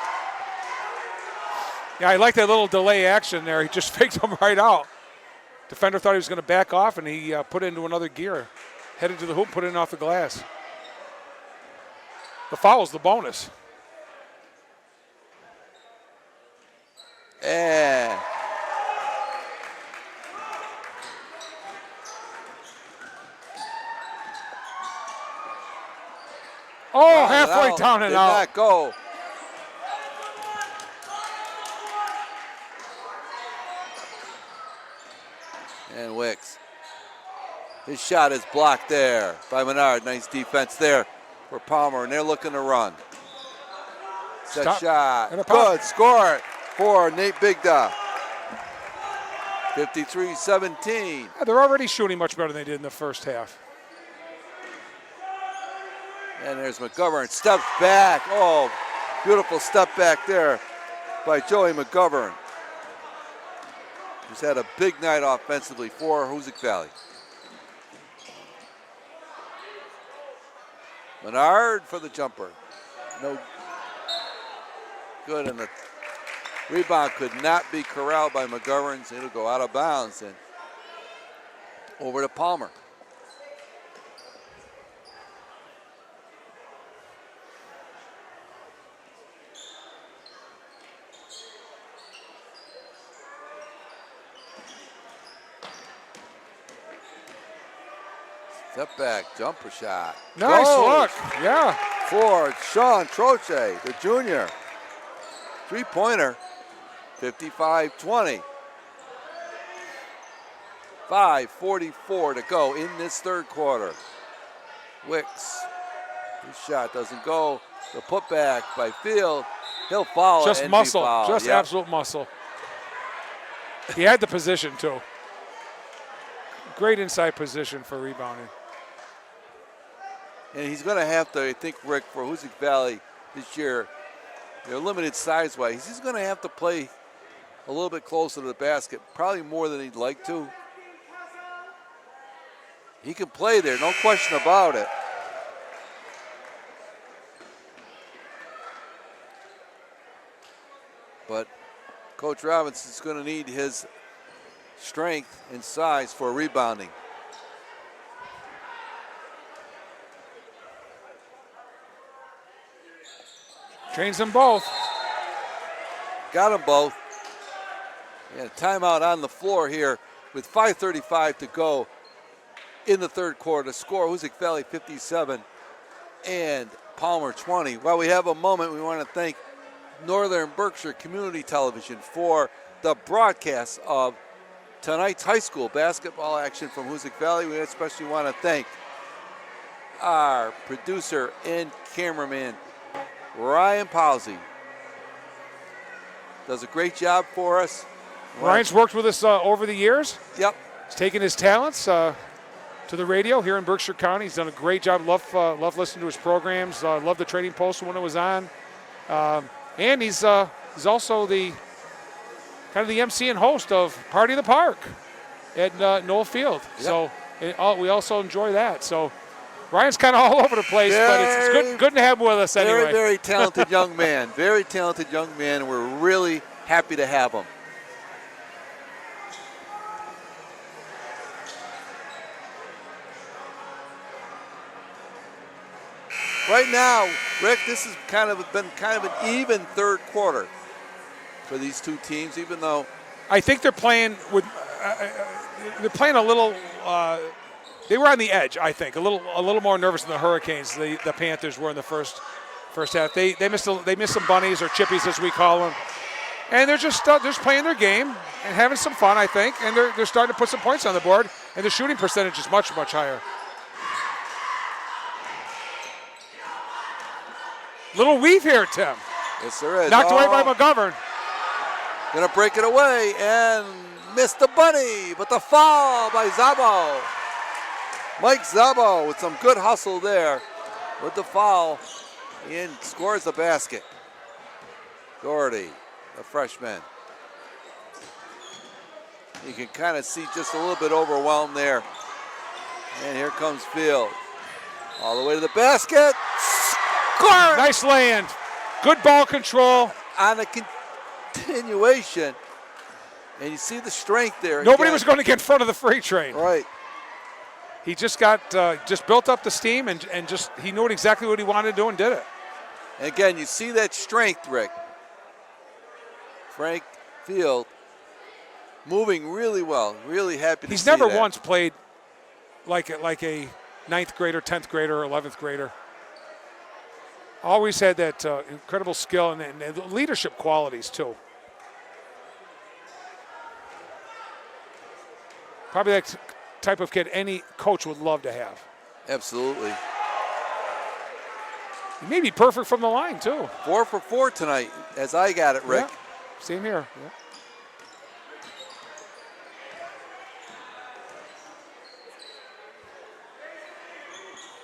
Yeah, I like that little delay action there. He just faked him right out. Defender thought he was going to back off, and he put it into another gear. Headed to the hoop, put it in off the glass. The foul's the bonus. And oh, halfway down and did out. not go. And Wicks. His shot is blocked there by Menard. Nice defense there for Palmer, and they're looking to run. Set Stop. shot. And a pop. Good score for Nate Bigda. 53-17. Yeah, they're already shooting much better than they did in the first half. And there's McGovern. Steps back. Oh, beautiful step back there by Joey McGovern. He's had a big night offensively for Hoosac Valley. Menard for the jumper. No good, and the rebound could not be corralled by McGovern. So it'll go out of bounds and over to Palmer. Step back, jumper shot. Nice Goes look. Yeah. for Sean Troche, the junior. Three-pointer, 55-20. 5:44 to go in this third quarter. Wicks, his shot doesn't go. The putback by Field. He'll foul. Just and muscle. be fouled. Just Yep. absolute muscle. He had the position, too. Great inside position for rebounding. And he's going to have to, I think, Rick, for Hoosac Valley this year, they're limited size-wise. He's going to have to play a little bit closer to the basket, probably more than he'd like to. He can play there, no question about it. But Coach Robinson's going to need his strength and size for rebounding. Trains them both. Got them both. And timeout on the floor here with 5:35 to go in the third quarter. Score Hoosac Valley 57 and Palmer 20. While we have a moment, we want to thank Northern Berkshire Community Television for the broadcast of tonight's high school basketball action from Hoosac Valley. We especially want to thank our producer and cameraman, Ryan Powsey. Does a great job for us. Ryan's worked with us over the years. Yep. He's taken his talents to the radio here in Berkshire County. He's done a great job. Love listening to his programs. Love the Trading Post when it was on. And he's also the kind of the MC and host of Party of the Park at Knoll Field. Yep. So we also enjoy that. So Ryan's kind of all over the place, but it's good to have him with us anyway. Very, very talented young man. Very talented young man, and we're really happy to have him. Right now, Rick, this has been kind of an even third quarter for these two teams, even though I think they're playing with. They're playing a little. They were on the edge, I think, a little more nervous than the Hurricanes. The Panthers were in the first half. They missed some bunnies or chippies, as we call them, and they're just playing their game and having some fun, I think. And they're starting to put some points on the board, and the shooting percentage is much higher. Little weave here, Tim. Yes, there is. Knocked away by McGovern. Gonna break it away and missed the bunny, but the foul by Szabo. Mike Szabo with some good hustle there with the foul and scores the basket. Doherty, the freshman. You can kind of see just a little bit overwhelmed there. And here comes Field. All the way to the basket. Score! Nice land. Good ball control. On a continuation. And you see the strength there. Nobody again. was going to get in front of the freight train. Right. He just built up the steam and just he knew exactly what he wanted to do and did it. And again, you see that strength, Rick. Frank Field moving really well. Really happy to see He's never that. once played like a 9th grader, 10th grader, or 11th grader. Always had that incredible skill and leadership qualities, too. Probably that type of kid any coach would love to have. Absolutely. He may be perfect from the line, too. 4 for 4 tonight, as I got it, Rick. Yeah. Same here. Yeah.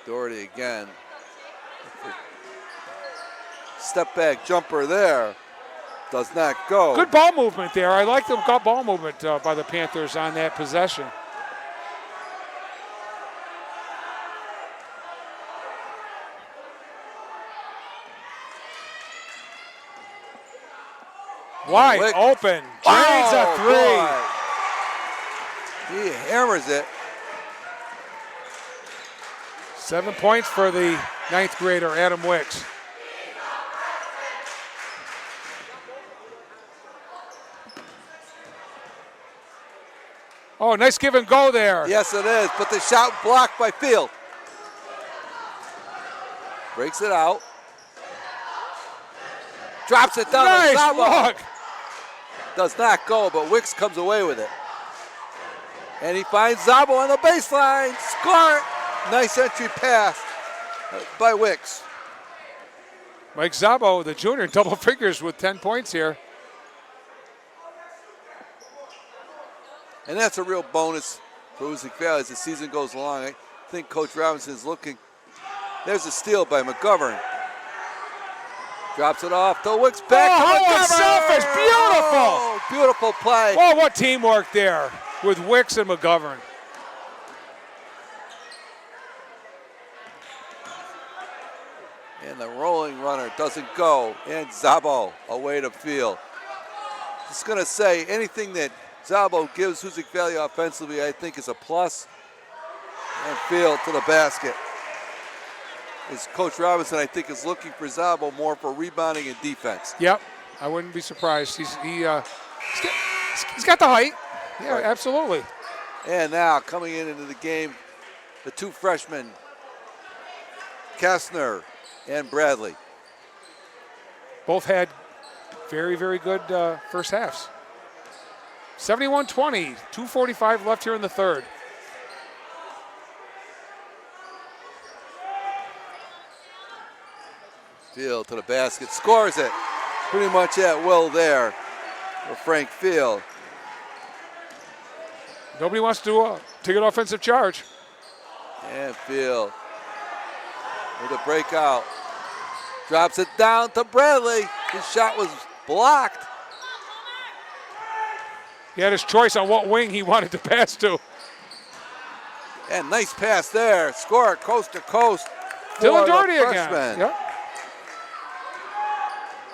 Doherty again. Step back jumper there. Does not go. Good ball movement there. I like the ball movement by the Panthers on that possession. Wide Wick. open. Drains a three. Boy. He hammers it. 7 points for the 9th grader, Adam Wicks. Oh, nice give and go there. Yes, it is, but the shot blocked by Field. Breaks it out. Drops it down. Nice to Szabo. look. Does not go, but Wicks comes away with it. And he finds Szabo on the baseline. Score it. Nice entry pass by Wicks. Mike Szabo, the junior, double figures with 10 points here. And that's a real bonus for Hoosac Valley as the season goes along. I think Coach Robinson is looking. There's a steal by McGovern. Drops it off to Wicks back to how McGovern. unselfish. Beautiful. Oh, beautiful play. Oh, what teamwork there with Wicks and McGovern. And the rolling runner doesn't go. And Szabo away to Field. Just going to say anything that Szabo gives Hoosac Valley offensively, I think, is a plus. And Field to the basket. As Coach Robinson, I think, is looking for Szabo more for rebounding and defense. Yep, I wouldn't be surprised. He's got the height. Yeah, Right. absolutely. And now coming into the game, the two freshmen, Kastner and Bradley. Both had very, very good first halves. 71-20, 2:45 left here in the third. Field to the basket, scores it. Pretty much at will there for Frank Field. Nobody wants to take an offensive charge. And Field with a breakout. Drops it down to Bradley. His shot was blocked. He had his choice on what wing he wanted to pass to. And nice pass there. Score coast to coast. Dylan for the Doherty freshman. again. Yep.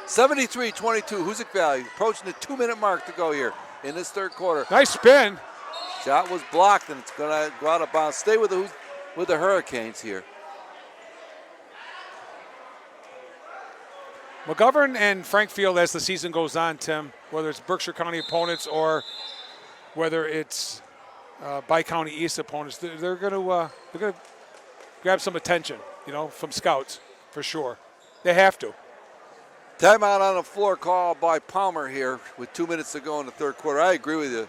73-22, Hoosac Valley approaching the 2-minute mark to go here in this third quarter. Nice spin. Shot was blocked, and it's going to go out of bounds. Stay with the Hurricanes here. McGovern and Frankfield, as the season goes on, Tim, whether it's Berkshire County opponents or whether it's Bi-County East opponents, they're going to grab some attention, from scouts for sure. They have to. Timeout on the floor called by Palmer here with 2 minutes to go in the third quarter. I agree with you.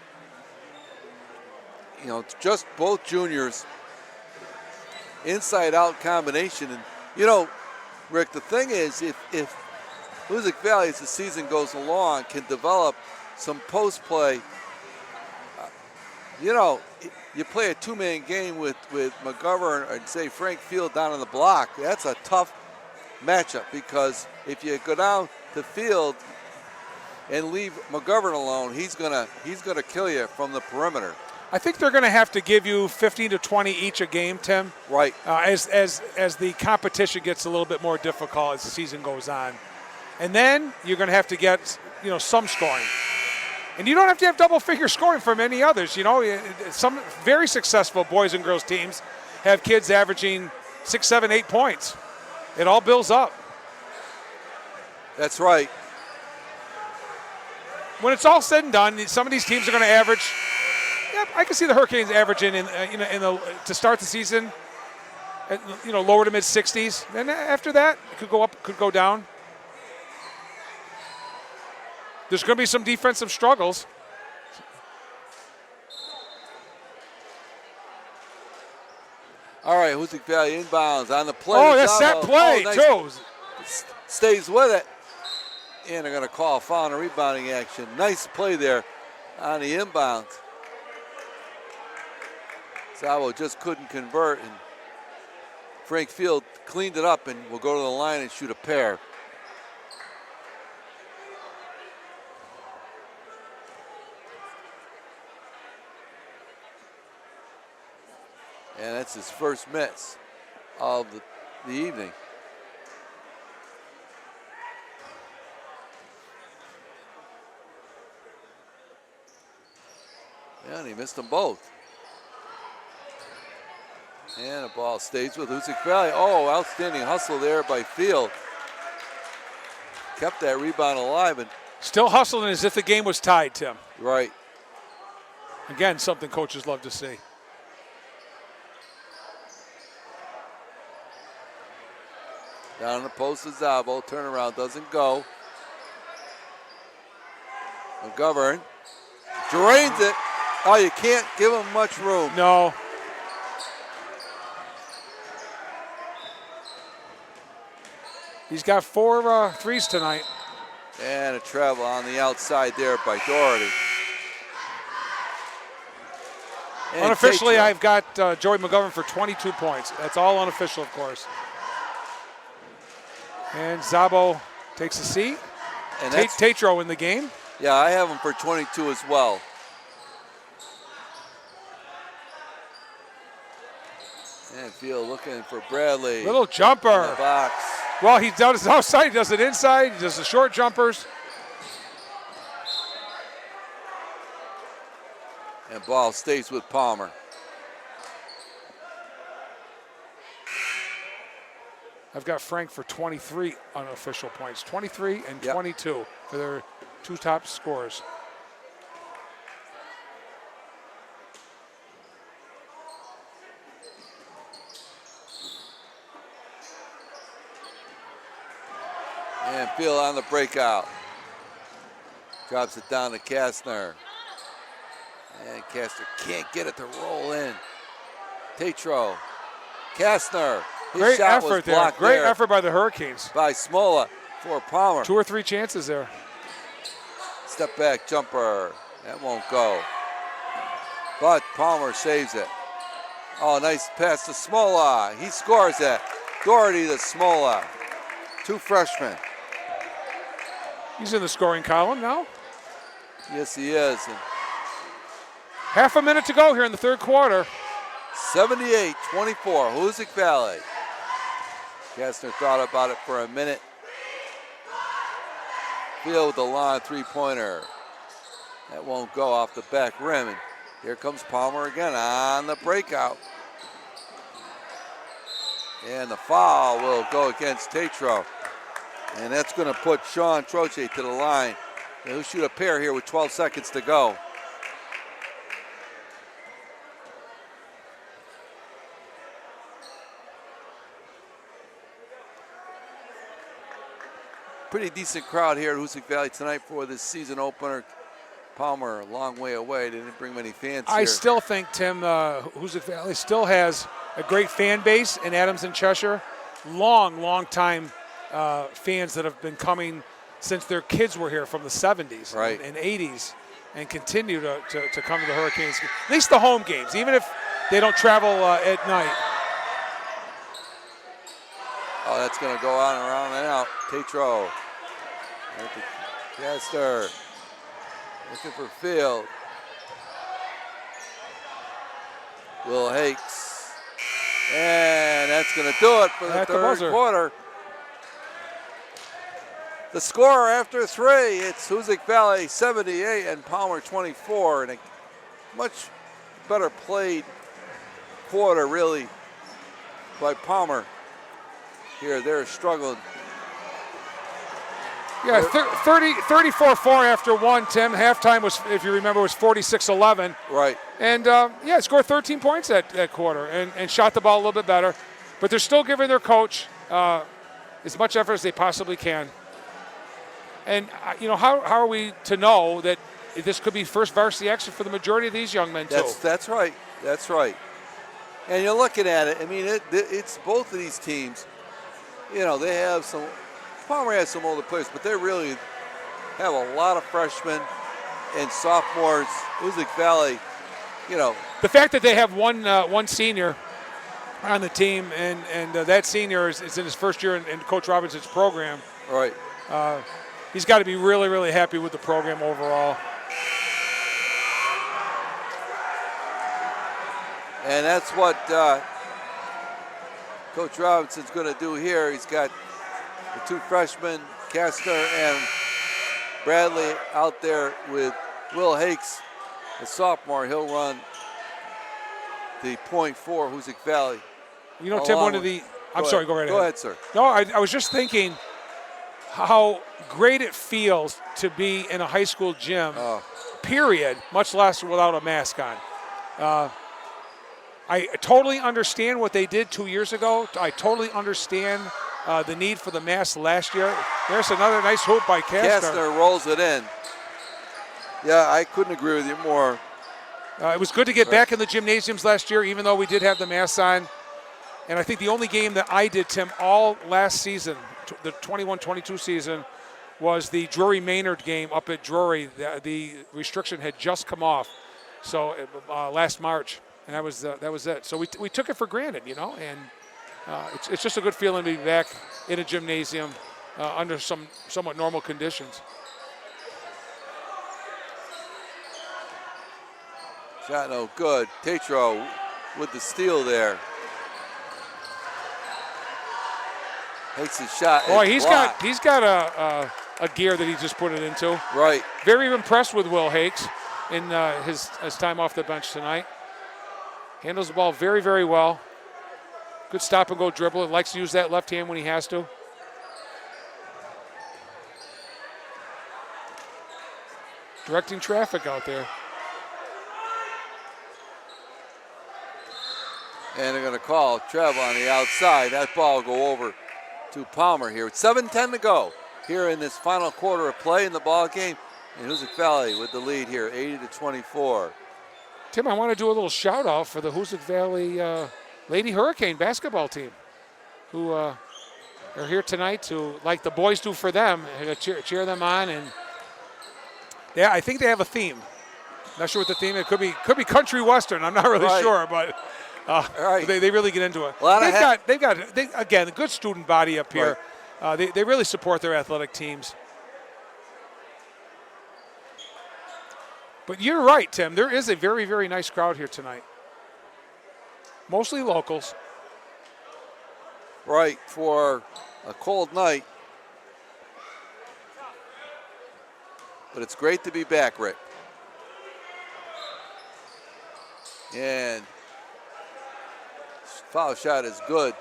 Just both juniors, inside-out combination. And, Rick, the thing is, if Hoosac Valley, as the season goes along, can develop some post-play, you play a two-man game with McGovern and, say, Frank Field down on the block. That's a tough matchup because if you go down the field and leave McGovern alone, he's gonna kill you from the perimeter. I think they're going to have to give you 15 to 20 each a game, Tim. Right. As the competition gets a little bit more difficult as the season goes on, and then you're going to have to get some scoring, and you don't have to have double-figure scoring from any others. Some very successful boys and girls teams have kids averaging 6, 7, 8 points. It all builds up. That's right. When it's all said and done, some of these teams are going to average. Yeah, I can see the Hurricanes averaging to start the season, lower to mid 60s. Then after that, it could go up, could go down. There's going to be some defensive struggles. All right, Hoosac Valley inbounds on the play. Oh, that's set play, too. Stays with it. And they're going to call a foul and a rebounding action. Nice play there on the inbounds. Sabo just couldn't convert, and Frank Field cleaned it up and will go to the line and shoot a pair. And that's his first miss of the evening. Yeah, and he missed them both. And the ball stays with Hoosac Valley. Oh, outstanding hustle there by Field. Kept that rebound alive. And still hustling as if the game was tied, Tim. Right. Again, something coaches love to see. Down the post is Zabo. Turnaround doesn't go. McGovern drains it. Oh, you can't give him much room. No. He's got 4 threes tonight. And a travel on the outside there by Doherty. And unofficially, I've got Joey McGovern for 22 points. That's all unofficial, of course. And Zabo takes a seat. And Tatro in the game. Yeah, I have him for 22 as well. And Field looking for Bradley. Little jumper. In the box. Well, he does it outside, he does it inside, he does the short jumpers. And ball stays with Palmer. I've got Frank for 23 unofficial points. 23 and 22 for their 2 top scorers. And Field on the breakout. Drops it down to Kastner. And Kastner can't get it to roll in. Tatro. Kastner. Great effort there. Great effort by the Hurricanes. By Smola for Palmer. 2 or 3 chances there. Step back jumper. That won't go. But Palmer saves it. Oh, nice pass to Smola. He scores it. Doherty to Smola. 2 freshmen. He's in the scoring column now. Yes, he is. And half a minute to go here in the third quarter. 78-24, Hoosac Valley. Kastner thought about it for a minute. Field with the long 3-pointer. That won't go off the back rim. And here comes Palmer again on the breakout. And the foul will go against Tatro. And that's going to put Sean Troche to the line. He'll shoot a pair here with 12 seconds to go. Pretty decent crowd here at Hoosac Valley tonight for this season opener. Palmer a long way away. They didn't bring many fans here. I still think, Tim, Hoosac Valley still has a great fan base in Adams and Cheshire. Long time fans that have been coming since their kids were here from the 70s and 80s and continue to come to the Hurricanes. At least the home games, even if they don't travel at night. Oh, that's going to go on and around and out. Tatro. Caster. Looking for Field. Will Hakes. And that's going to do it for the third quarter. The score after 3, it's Hoosac Valley 78 and Palmer 24. And a much better played quarter, really, by Palmer. Here, they're struggling. Yeah, 34-4 after 1, Tim. Halftime was, if you remember, was 46-11. Right. And, scored 13 points that quarter and shot the ball a little bit better. But they're still giving their coach as much effort as they possibly can. And, how are we to know that this could be first varsity action for the majority of these young men, too? That's right. That's right. And you're looking at it. I mean, it's both of these teams. They have some. Palmer has some older players, but they really have a lot of freshmen and sophomores. Hoosac Valley, the fact that they have one senior on the team, and that senior is in his first year in Coach Robinson's program. Right. He's got to be really, really happy with the program overall. And that's what Coach Robinson's going to do here. He's got the 2 freshmen, Castor and Bradley, out there with Will Hakes, the sophomore. He'll run the point for Hoosac Valley. Tim, I'm sorry, go right ahead. Go ahead, sir. No, I was just thinking how great it feels to be in a high school gym, period, much less without a mask on. I totally understand what they did 2 years ago. I totally understand the need for the mask last year. There's another nice hoop by Castor. Castor rolls it in. Yeah, I couldn't agree with you more. It was good to get back in the gymnasiums last year, even though we did have the masks on. And I think the only game that I did, Tim, all last season, the 21-22 season, was the Drury-Maynard game up at Drury. The restriction had just come off, so last March, and that was it. So we took it for granted, and it's just a good feeling to be back in a gymnasium under some somewhat normal conditions. Shot no good. Tatro with the steal there. Takes his shot. Boy, he's got a gear that he just put it into. Right. Very impressed with Will Hakes in his time off the bench tonight. Handles the ball very, very well. Good stop and go dribble. Likes to use that left hand when he has to. Directing traffic out there. And they're going to call Trev on the outside. That ball will go over to Palmer here. With 7:10 to go here in this final quarter of play in the ball game. And Hoosac Valley with the lead here, 80-24. Tim, I want to do a little shout out for the Hoosac Valley Lady Hurricane basketball team, who are here tonight to, like the boys do for them, cheer them on. And yeah, I think they have a theme. Not sure what the theme is. It could be country western. I'm not really sure, but they really get into it. They've got again a good student body up here. Right. They really support their athletic teams. But you're right, Tim. There is a very, very nice crowd here tonight. Mostly locals. Right, for a cold night. But it's great to be back, Rick. And foul shot is good.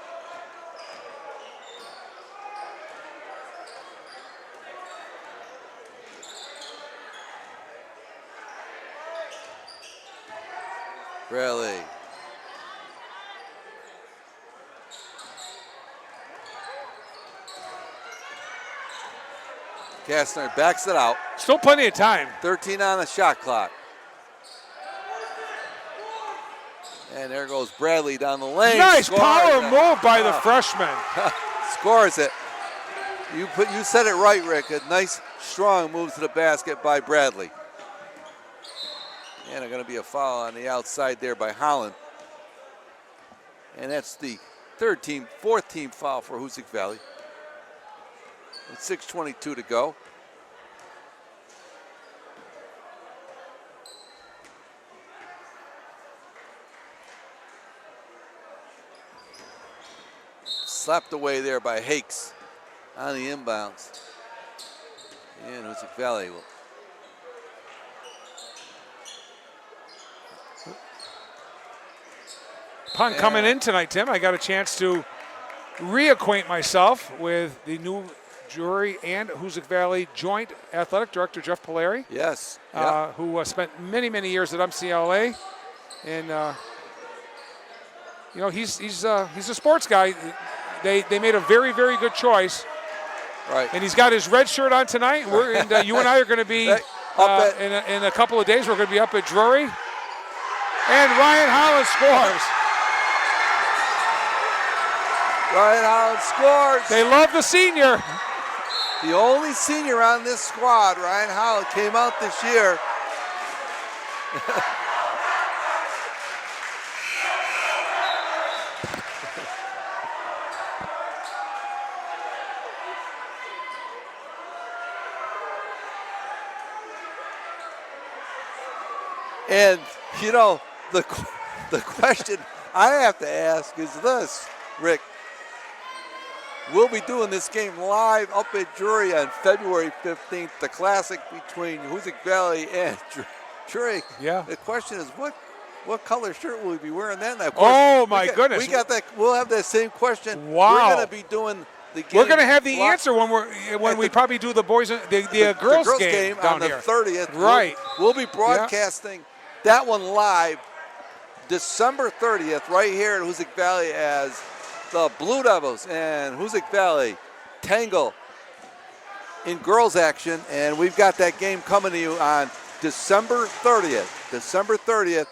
Bradley. Kastner backs it out. Still plenty of time. 13 on the shot clock. And there goes Bradley down the lane. Nice Scores power it. move by the freshman. Scores it. You said it right, Rick. A nice, strong move to the basket by Bradley. And going to be a foul on the outside there by Holland. And that's the fourth team foul for Hoosac Valley. With 6:22 to go. Slapped away there by Hakes on the inbounds. And Hoosac Valley will. Upon coming in tonight, Tim, I got a chance to reacquaint myself with the new Drury and Hoosac Valley joint athletic director, Jeff Polari. Yes. Who spent many, many years at MCLA. And, he's a sports guy. They made a very, very good choice. Right. And he's got his red shirt on tonight. You and I are going to be, in a couple of days, we're going to be up at Drury. And Ryan Holland scores. Ryan Holland scores. They love the senior. The only senior on this squad, Ryan Holland, came out this year. And, the question I have to ask is this, Rick. We'll be doing this game live up at Drury on February 15th, the classic between Hoosac Valley and Drury. Yeah. The question is, what color shirt will we be wearing that night? Of course, oh, my goodness. We got that. We'll have that same question. Wow. We're going to be doing the game. We're going to have the answer when we probably do the boys the girls game down on the here. 30th. Right. We'll be broadcasting that one live December 30th right here at Hoosac Valley as the Blue Devils and Hoosac Valley tangle in girls action, and we've got that game coming to you on December 30th. December 30th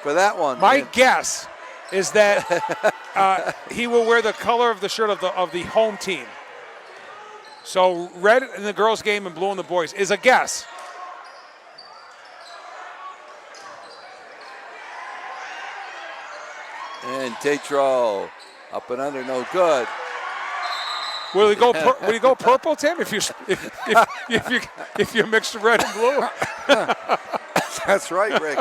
for that one. My guess is that he will wear the color of the shirt of the home team. So red in the girls game and blue in the boys is a guess. And Tatro up and under, no good. Will he go? Will he go purple, Tim? If you mix the red and blue. That's right, Rick.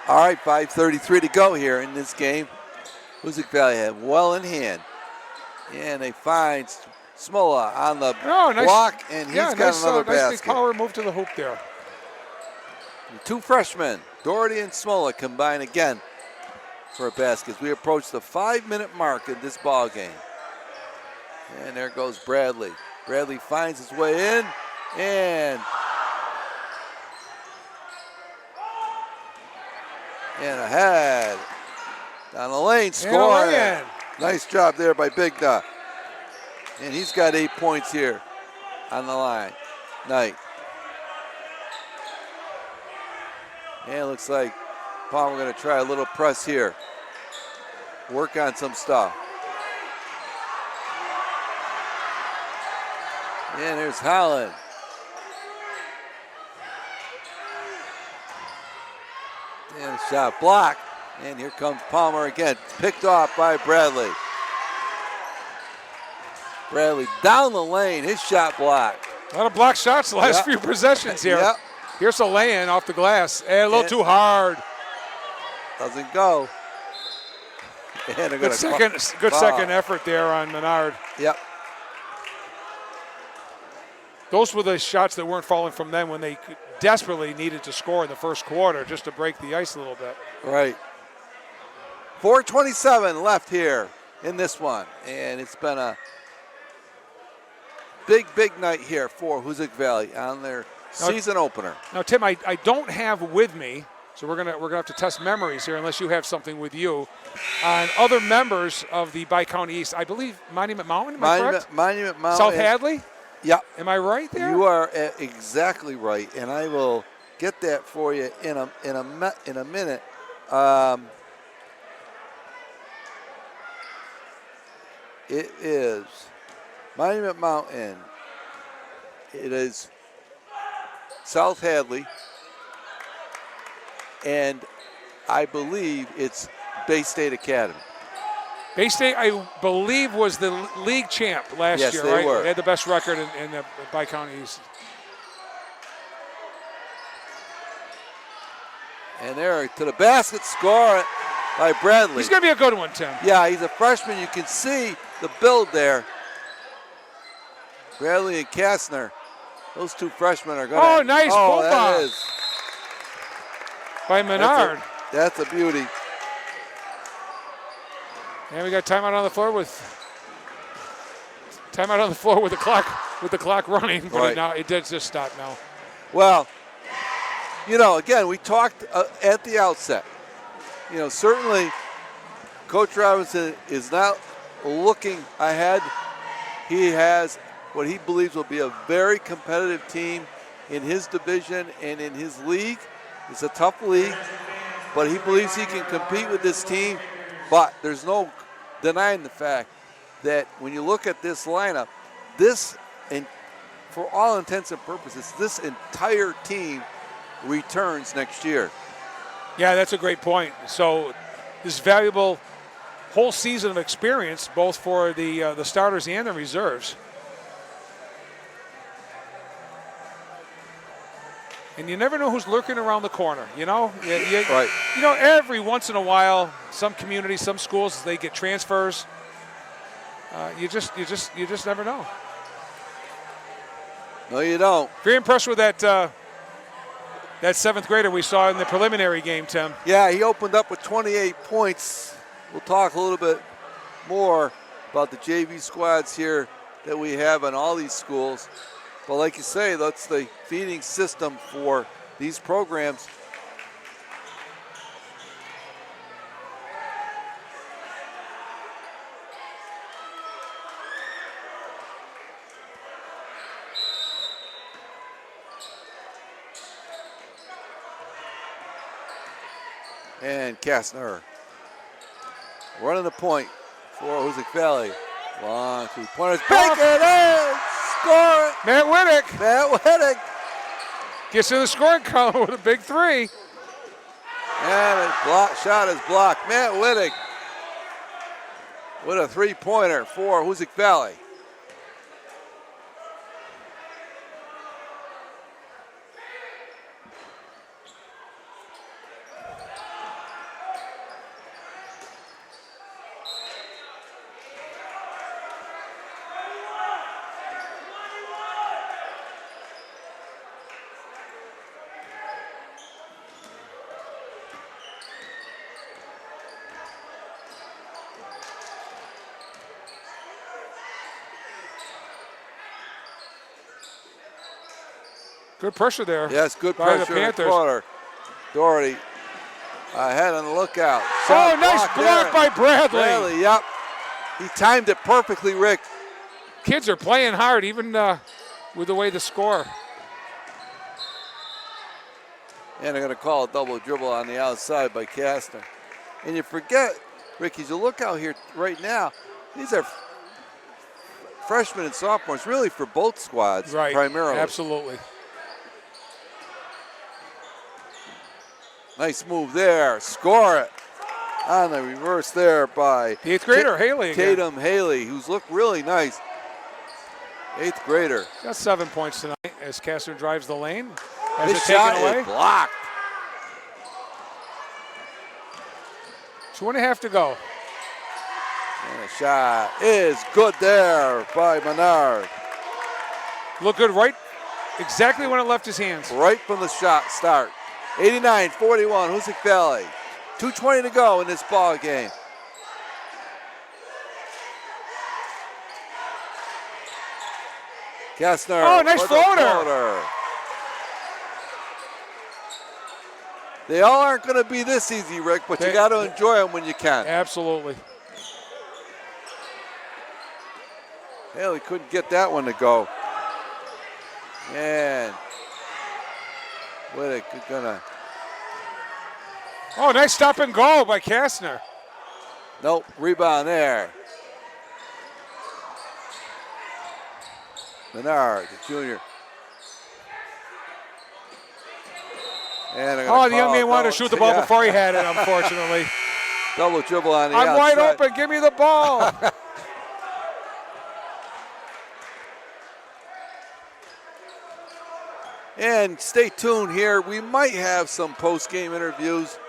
All right, 5:33 to go here in this game. Hoosac Valley had well in hand, and they find Smola on the block, and he's got another basket. Nice power move to the hoop there. The two freshmen, Doherty and Smola, combine again for a basket as we approach the 5-minute mark in this ball game. And there goes Bradley. Bradley finds his way in, and ahead. Down the lane, score. Nice job there by Big Duck. And he's got 8 points here on the line. Knight. And it looks like Palmer going to try a little press here. Work on some stuff. And there's Holland. And a shot blocked. And here comes Palmer again. Picked off by Bradley. Bradley down the lane. His shot blocked. A lot of block shots the last few possessions here. Yep. Here's a lay-in off the glass. And a little too hard. Doesn't go. And good second effort there on Menard. Yep. Those were the shots that weren't falling from them when they desperately needed to score in the first quarter just to break the ice a little bit. Right. 4:27 left here in this one. And it's been a big, big night here for Hoosac Valley on their season opener. Now, Tim, I don't have with me So we're gonna have to test memories here, unless you have something with you on other members of the Bi-County East. I believe Monument Mountain. Am I correct? Monument Mountain. South Hadley. Yeah. Am I right there? You are exactly right, and I will get that for you in a minute. It is Monument Mountain. It is South Hadley, and I believe it's Bay State Academy. Bay State, I believe, was the league champ last Yes, year, they right? were. They had the best record in the Bi-County East. And there to the basket, score it by Bradley. He's going to be a good one, Tim. Yeah, he's a freshman. You can see the build there. Bradley and Kastner, those two freshmen are going to. Oh, nice pull that bomb is. by Menard. That's a beauty. And we got timeout on the floor with the clock running, but Right. now it did just stop now. Well, again, we talked at the outset. Certainly Coach Robinson is not looking ahead. He has what he believes will be a very competitive team in his division and in his league. It's a tough league, but he believes he can compete with this team. But there's no denying the fact that when you look at this lineup, and for all intents and purposes, this entire team returns next year. Yeah, that's a great point. So this valuable whole season of experience, both for the starters and the reserves. And you never know who's lurking around the corner, Right. Every once in a while, some communities, some schools, they get transfers. You just never know. No, you don't. Very impressed with that seventh grader we saw in the preliminary game, Tim. Yeah, he opened up with 28 points. We'll talk a little bit more about the JV squads here that we have in all these schools. But like you say, that's the feeding system for these programs. And Kastner running the point for Hoosac Valley. Long three-pointers. Bank it in! Score it! Matt Whittick Matt Whittick. gets in the scoring column with a big three. And his shot is blocked. Matt Whittick with a three-pointer for Hoosac Valley. Good pressure there. Yes, good by the pressure in the Panthers. corner. Doherty ahead on the lookout. Oh, Shot nice block by Bradley. Bradley, yep. He timed it perfectly, Rick. Kids are playing hard, even with the way the score. And they're going to call a double dribble on the outside by Kastner. And you forget, Rick, as you look out here right now, these are freshmen and sophomores, really for both squads, Right, primarily. absolutely. Nice move there. Score it. On the reverse there by The eighth grader, Haley again. Tatum Haley, who's looked really nice. Eighth grader. Got 7 points tonight as Kastner drives the lane. Has This it taken shot away. is blocked. 2.5 to go. And the shot is good there by Menard. Look good right exactly when it left his hands. Right from the shot start. 89-41, Hoosac Valley. 2:20 to go in this ball game. Kastner. Oh, nice with the floater. They all aren't going to be this easy, Rick, but you got to enjoy them when you can. Absolutely. Haley couldn't get that one to go. And Whittick gonna. Oh, nice stop and go by Kastner. Nope, rebound there. Menard, the junior. And the young man wanted to shoot the ball before he had it, unfortunately. Double dribble on the outside. I'm wide open, give me the ball. And stay tuned here. We might have some post-game interviews.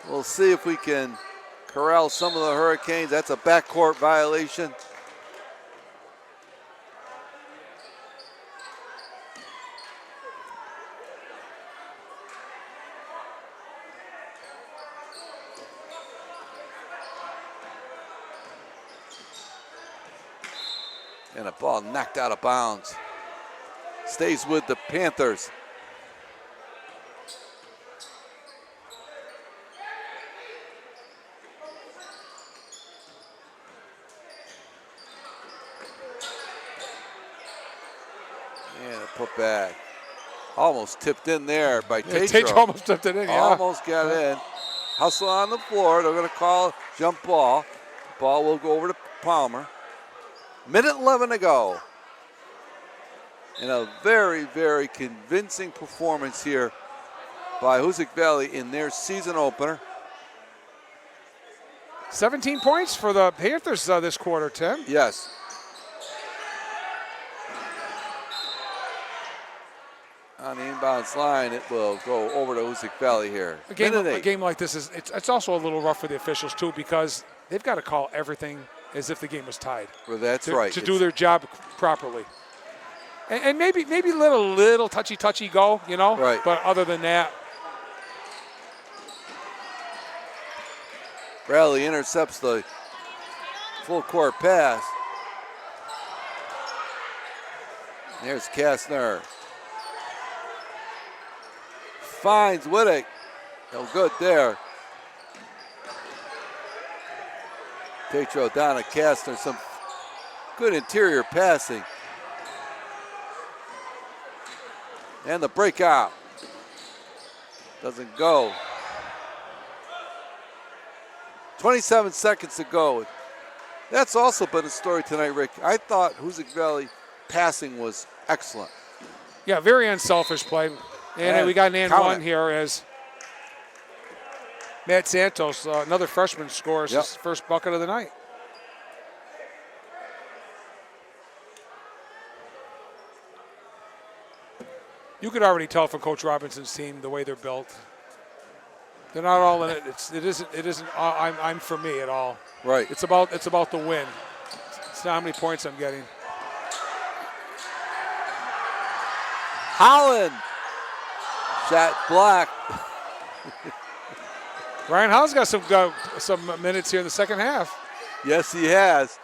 We'll see if we can corral some of the Hurricanes. That's a backcourt violation. And a ball knocked out of bounds. Stays with the Panthers. And a putback. Almost tipped in there by Tatro. Tatro almost tipped it in, yeah. Almost got in. Hustle on the floor. They're going to call jump ball. Ball will go over to Palmer. Minute 11 to go. And a very, very convincing performance here by Hoosac Valley in their season opener. 17 points for the Panthers this quarter, Tim. Yes. On the inbounds line, it will go over to Hoosac Valley here. A game like this it's also a little rough for the officials too, because they've got to call everything as if the game was tied. Well, that's to, right. To do their job properly. And maybe little touchy go, you know. Right. But other than that, Bradley intercepts the full court pass. There's Kastner. Finds Whittick. No good there. Tatro down to Kastner. Some good interior passing. And the breakout. Doesn't go. 27 seconds to go. That's also been a story tonight, Rick. I thought Hoosac Valley passing was excellent. Yeah, very unselfish play. And we got an and one here as Matt Santos, another freshman, scores his first bucket of the night. You could already tell from Coach Robinson's team the way they're built. They're not all in it. It isn't. I'm for me at all. Right. It's about the win. It's not how many points I'm getting. Holland. Shot blocked. Ryan Howell's got some minutes here in the second half. Yes, he has.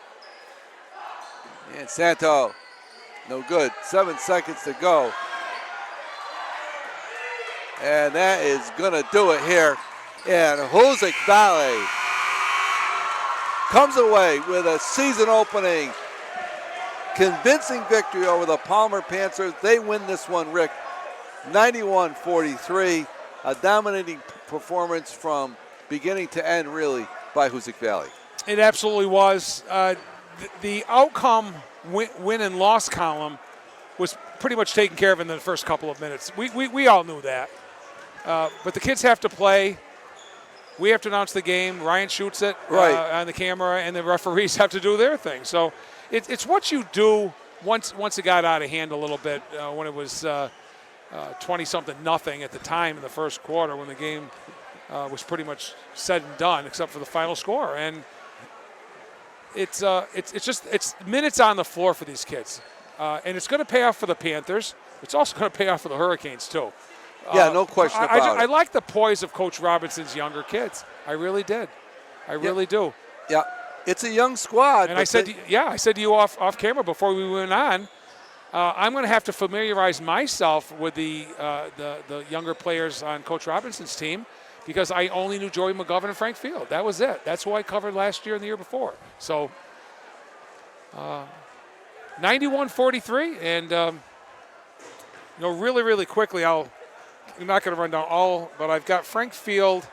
And Santo, no good. 7 seconds to go. And that is going to do it here. And Hoosac Valley comes away with a season opening convincing victory over the Palmer Panthers. They win this one, Rick, 91-43. A dominating performance from beginning to end, really, by Hoosac Valley. It absolutely was. The outcome, win and loss column, was pretty much taken care of in the first couple of minutes. We all knew that. But the kids have to play. We have to announce the game. Ryan shoots it on the camera, and the referees have to do their thing. So it's what you do once it got out of hand a little bit when it was 20-something nothing at the time in the first quarter, when the game was pretty much said and done except for the final score. And it's minutes on the floor for these kids. And it's going to pay off for the Panthers. It's also going to pay off for the Hurricanes, too. Yeah, no question about it. I like the poise of Coach Robinson's younger kids. I really did. I really do. Yeah, it's a young squad. And I said to you off camera before we went on, I'm going to have to familiarize myself with the younger players on Coach Robinson's team because I only knew Joey McGovern and Frank Field. That was it. That's who I covered last year and the year before. So 91-43, and really, really quickly, I'm not going to run down all, but I've got Frank Field,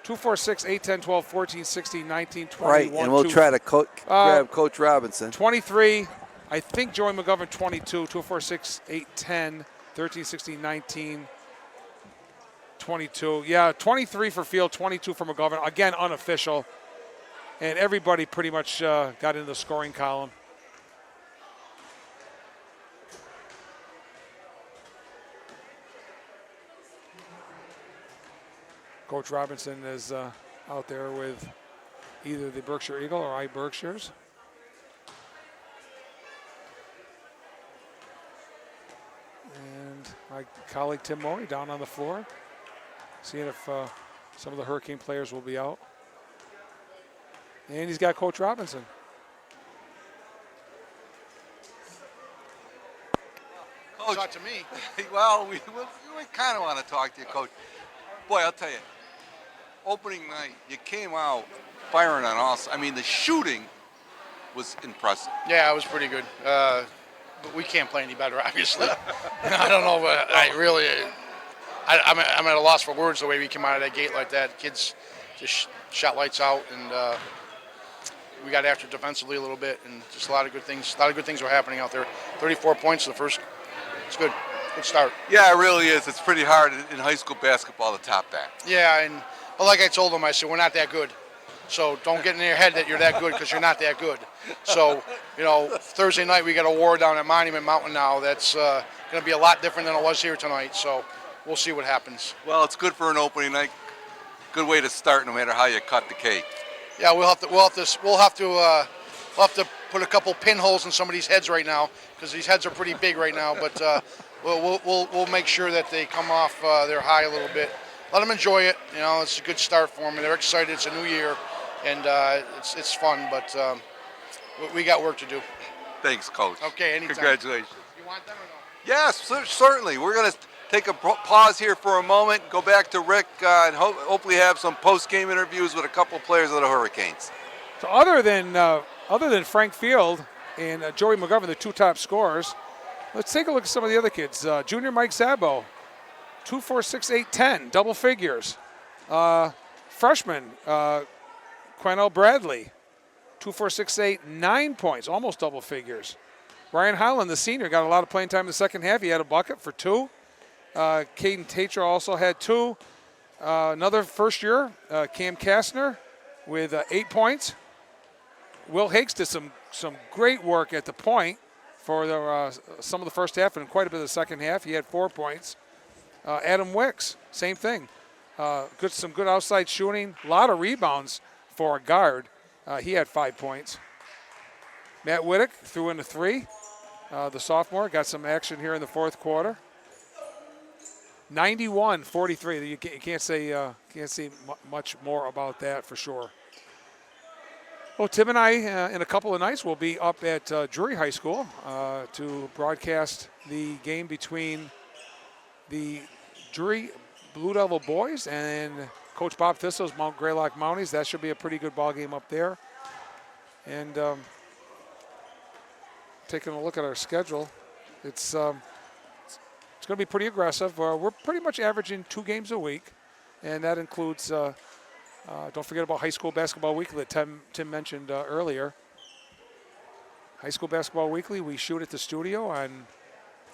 2, 4, 6, 8, 10, 12, 14, 16, 19, 20. Right, and we'll try to grab Coach Robinson. 23, I think Joey McGovern 22, 2, 4, 6, 8, 10, 13, 16, 19, 22. Yeah, 23 for Field, 22 for McGovern. Again, unofficial. And everybody pretty much got into the scoring column. Coach Robinson is out there with either the Berkshire Eagle or I Berkshires. And my colleague Tim Morey down on the floor, seeing if some of the Hurricane players will be out. And he's got Coach Robinson. Coach, talk to me. Well, we kind of want to talk to you, Coach. Boy, I'll tell you, opening night, you came out firing on us. I mean, the shooting was impressive. Yeah, it was pretty good. But we can't play any better, obviously. I don't know, but I'm at a loss for words the way we came out of that gate like that. Kids just shot lights out, and we got after defensively a little bit, and just a lot of good things. A lot of good things were happening out there. 34 points in the first. It's good. Good start. Yeah, it really is. It's pretty hard in high school basketball to top that. Yeah, but like I told them, I said, we're not that good. So don't get in your head that you're that good because you're not that good. So, Thursday night we got a war down at Monument Mountain now. That's going to be a lot different than it was here tonight. So we'll see what happens. Well, it's good for an opening night. Good way to start, no matter how you cut the cake. Yeah, we'll have to put a couple pinholes in some of these heads right now because these heads are pretty big right now. But we'll make sure that they come off their high a little bit. Let them enjoy it. It's a good start for them. They're excited. It's a new year, and it's fun. But we got work to do. Thanks, Coach. Okay, anytime. Congratulations. You want them or no? Yes, certainly. We're going to take a pause here for a moment, go back to Rick, and hopefully have some post-game interviews with a couple players of the Hurricanes. So other than Frank Field and Joey McGovern, the two top scorers, let's take a look at some of the other kids. Junior Mike Szabo, 2, 4, 6, 8, 10, double figures. Freshman Quennell Bradley, 2, 4, 6, 8, 9 points, almost double figures. Ryan Holland, the senior, got a lot of playing time in the second half. He had a bucket for 2. Caden Tatro also had 2. Another first year, Cam Kastner with 8 points. Will Hakes did some great work at the point for some of the first half and quite a bit of the second half. He had 4 points. Adam Wicks, same thing. Some good outside shooting, a lot of rebounds for a guard. He had 5 points. Matt Whittick threw in a 3. The sophomore got some action here in the fourth quarter. 91-43. You can't say much more about that for sure. Well, Tim and I, in a couple of nights, will be up at Drury High School to broadcast the game between the Drury Blue Devil boys and Coach Bob Thistle's Mount Greylock Mounties. That should be a pretty good ball game up there. And taking a look at our schedule, it's going to be pretty aggressive. We're pretty much averaging 2 games a week, and that includes, don't forget about High School Basketball Weekly that Tim mentioned earlier. High School Basketball Weekly, we shoot at the studio on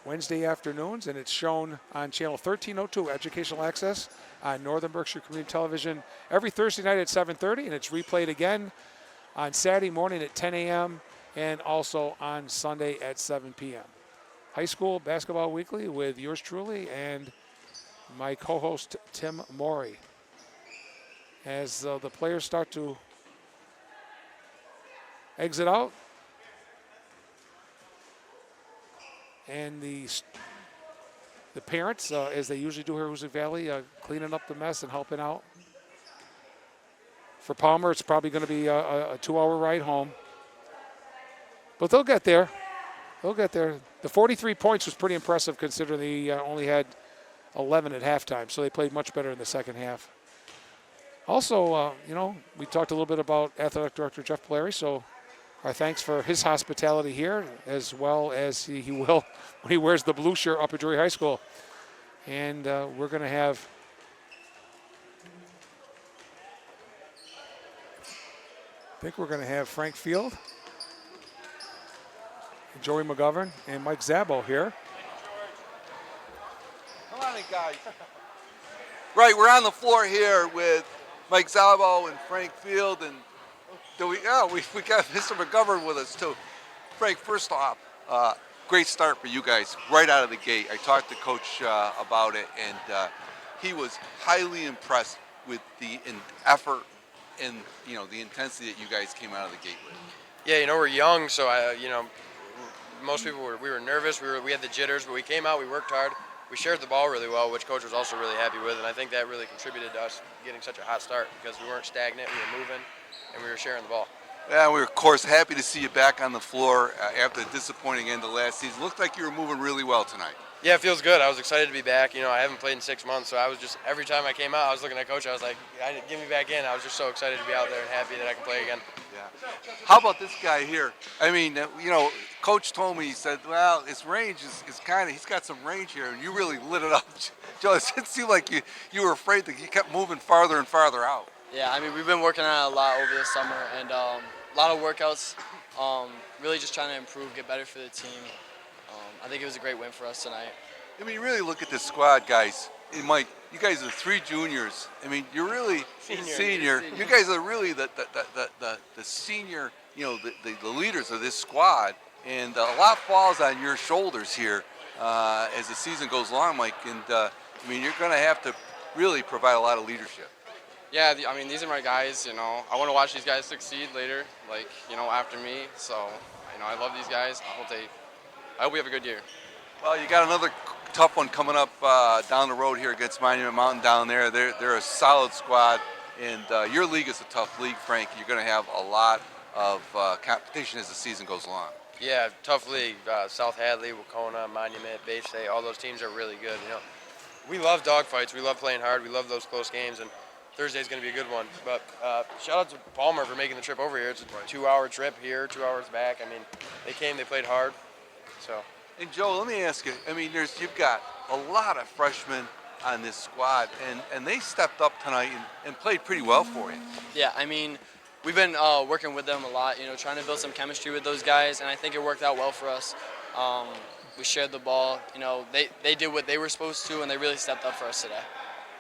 Wednesday afternoons, and it's shown on channel 1302, Educational Access, on Northern Berkshire Community Television every Thursday night at 7:30, and it's replayed again on Saturday morning at 10 a.m. and also on Sunday at 7 p.m. High School Basketball Weekly with yours truly and my co-host Tim Morey. As the players start to exit out, and the parents, as they usually do here at Hoosac Valley, cleaning up the mess and helping out. For Palmer, it's probably going to be a 2-hour ride home. But they'll get there. they'll get there. The 43 points was pretty impressive considering they only had 11 at halftime, so they played much better in the second half. Also, we talked a little bit about Athletic Director Jeff Polari, so our thanks for his hospitality here, as well as he will when he wears the blue shirt up at Drury High School. And we're going to have Frank Field, Joey McGovern, and Mike Zabo here. Come on in, guys. Right, we're on the floor here with Mike Zabo and Frank Field, and we got Mr. McGovern with us too. Frank, first off, great start for you guys right out of the gate. I talked to Coach about it, and he was highly impressed with the effort and the intensity that you guys came out of the gate with. Yeah, we're young, so most people we were nervous. We had the jitters, but we came out. We worked hard. We shared the ball really well, which Coach was also really happy with, and I think that really contributed to us getting such a hot start because we weren't stagnant, we were moving, and we were sharing the ball. Yeah, we were, of course, happy to see you back on the floor after the disappointing end of last season. Looked like you were moving really well tonight. Yeah, it feels good. I was excited to be back. I haven't played in 6 months, so I was just, every time I came out, I was looking at Coach, I was like, get me back in. I was just so excited to be out there and happy that I can play again. Yeah. How about this guy here? I mean, Coach told me, he said, well, his range is kind of, he's got some range here, and you really lit it up. Joe, it didn't seem like you were afraid that you kept moving farther and farther out. Yeah, I mean, we've been working on it a lot over the summer, and a lot of workouts, really just trying to improve, get better for the team. I think it was a great win for us tonight. I mean, really look at this squad, guys. And Mike, you guys are 3 juniors. I mean, you're really senior. You guys are really the senior, the leaders of this squad. And a lot falls on your shoulders here as the season goes along, Mike. And, I mean, you're going to have to really provide a lot of leadership. Yeah, I mean, these are my guys, I want to watch these guys succeed later, after me. So, I love these guys. I hope we have a good year. Well, you got another tough one coming up down the road here against Monument Mountain down there. They're a solid squad, and your league is a tough league, Frank. You're going to have a lot of competition as the season goes along. Yeah, tough league. South Hadley, Wacona, Monument, Bay State, all those teams are really good. We love dogfights. We love playing hard. We love those close games, and Thursday's going to be a good one. But shout out to Palmer for making the trip over here. It's a 2-hour trip here, 2 hours back. I mean, they came, they played hard. So. And Joe, let me ask you. I mean, you've got a lot of freshmen on this squad, and they stepped up tonight and played pretty well for you. Yeah, I mean, we've been working with them a lot, trying to build some chemistry with those guys, and I think it worked out well for us. We shared the ball. They did what they were supposed to, and they really stepped up for us today.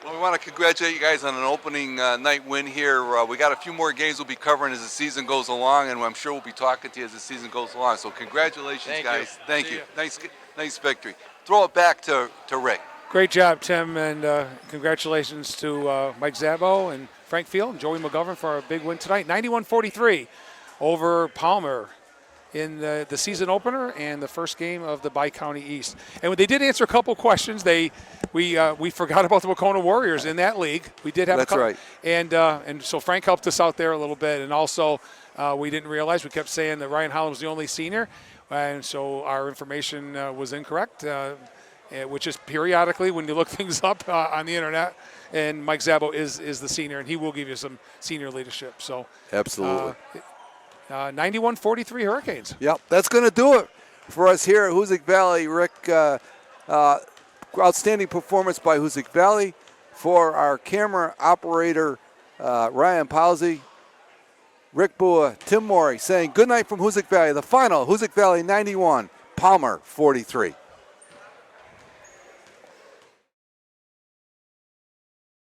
Well, we want to congratulate you guys on an opening night win here. We got a few more games we'll be covering as the season goes along, and I'm sure we'll be talking to you as the season goes along. So congratulations, guys. Thank you. Nice victory. Throw it back to Rick. Great job, Tim, and congratulations to Mike Zabo and Frank Field and Joey McGovern for a big win tonight. 91-43 over Palmer in the season opener and the first game of the Bi-County East. And they did answer a couple questions. We forgot about the Wacona Warriors in that league. We did have That's a couple, right. And so Frank helped us out there a little bit. And also we didn't realize, we kept saying that Ryan Holland was the only senior. And so our information was incorrect, which is periodically when you look things up on the internet. And Mike Zabo is the senior, and he will give you some senior leadership. So Absolutely. 91-43 Hurricanes. Yep, that's going to do it for us here at Hoosac Valley. Rick, outstanding performance by Hoosac Valley. For our camera operator, Ryan Palsy, Rick Bua, Tim Morey saying good night from Hoosac Valley. The final, Hoosac Valley 91, Palmer 43.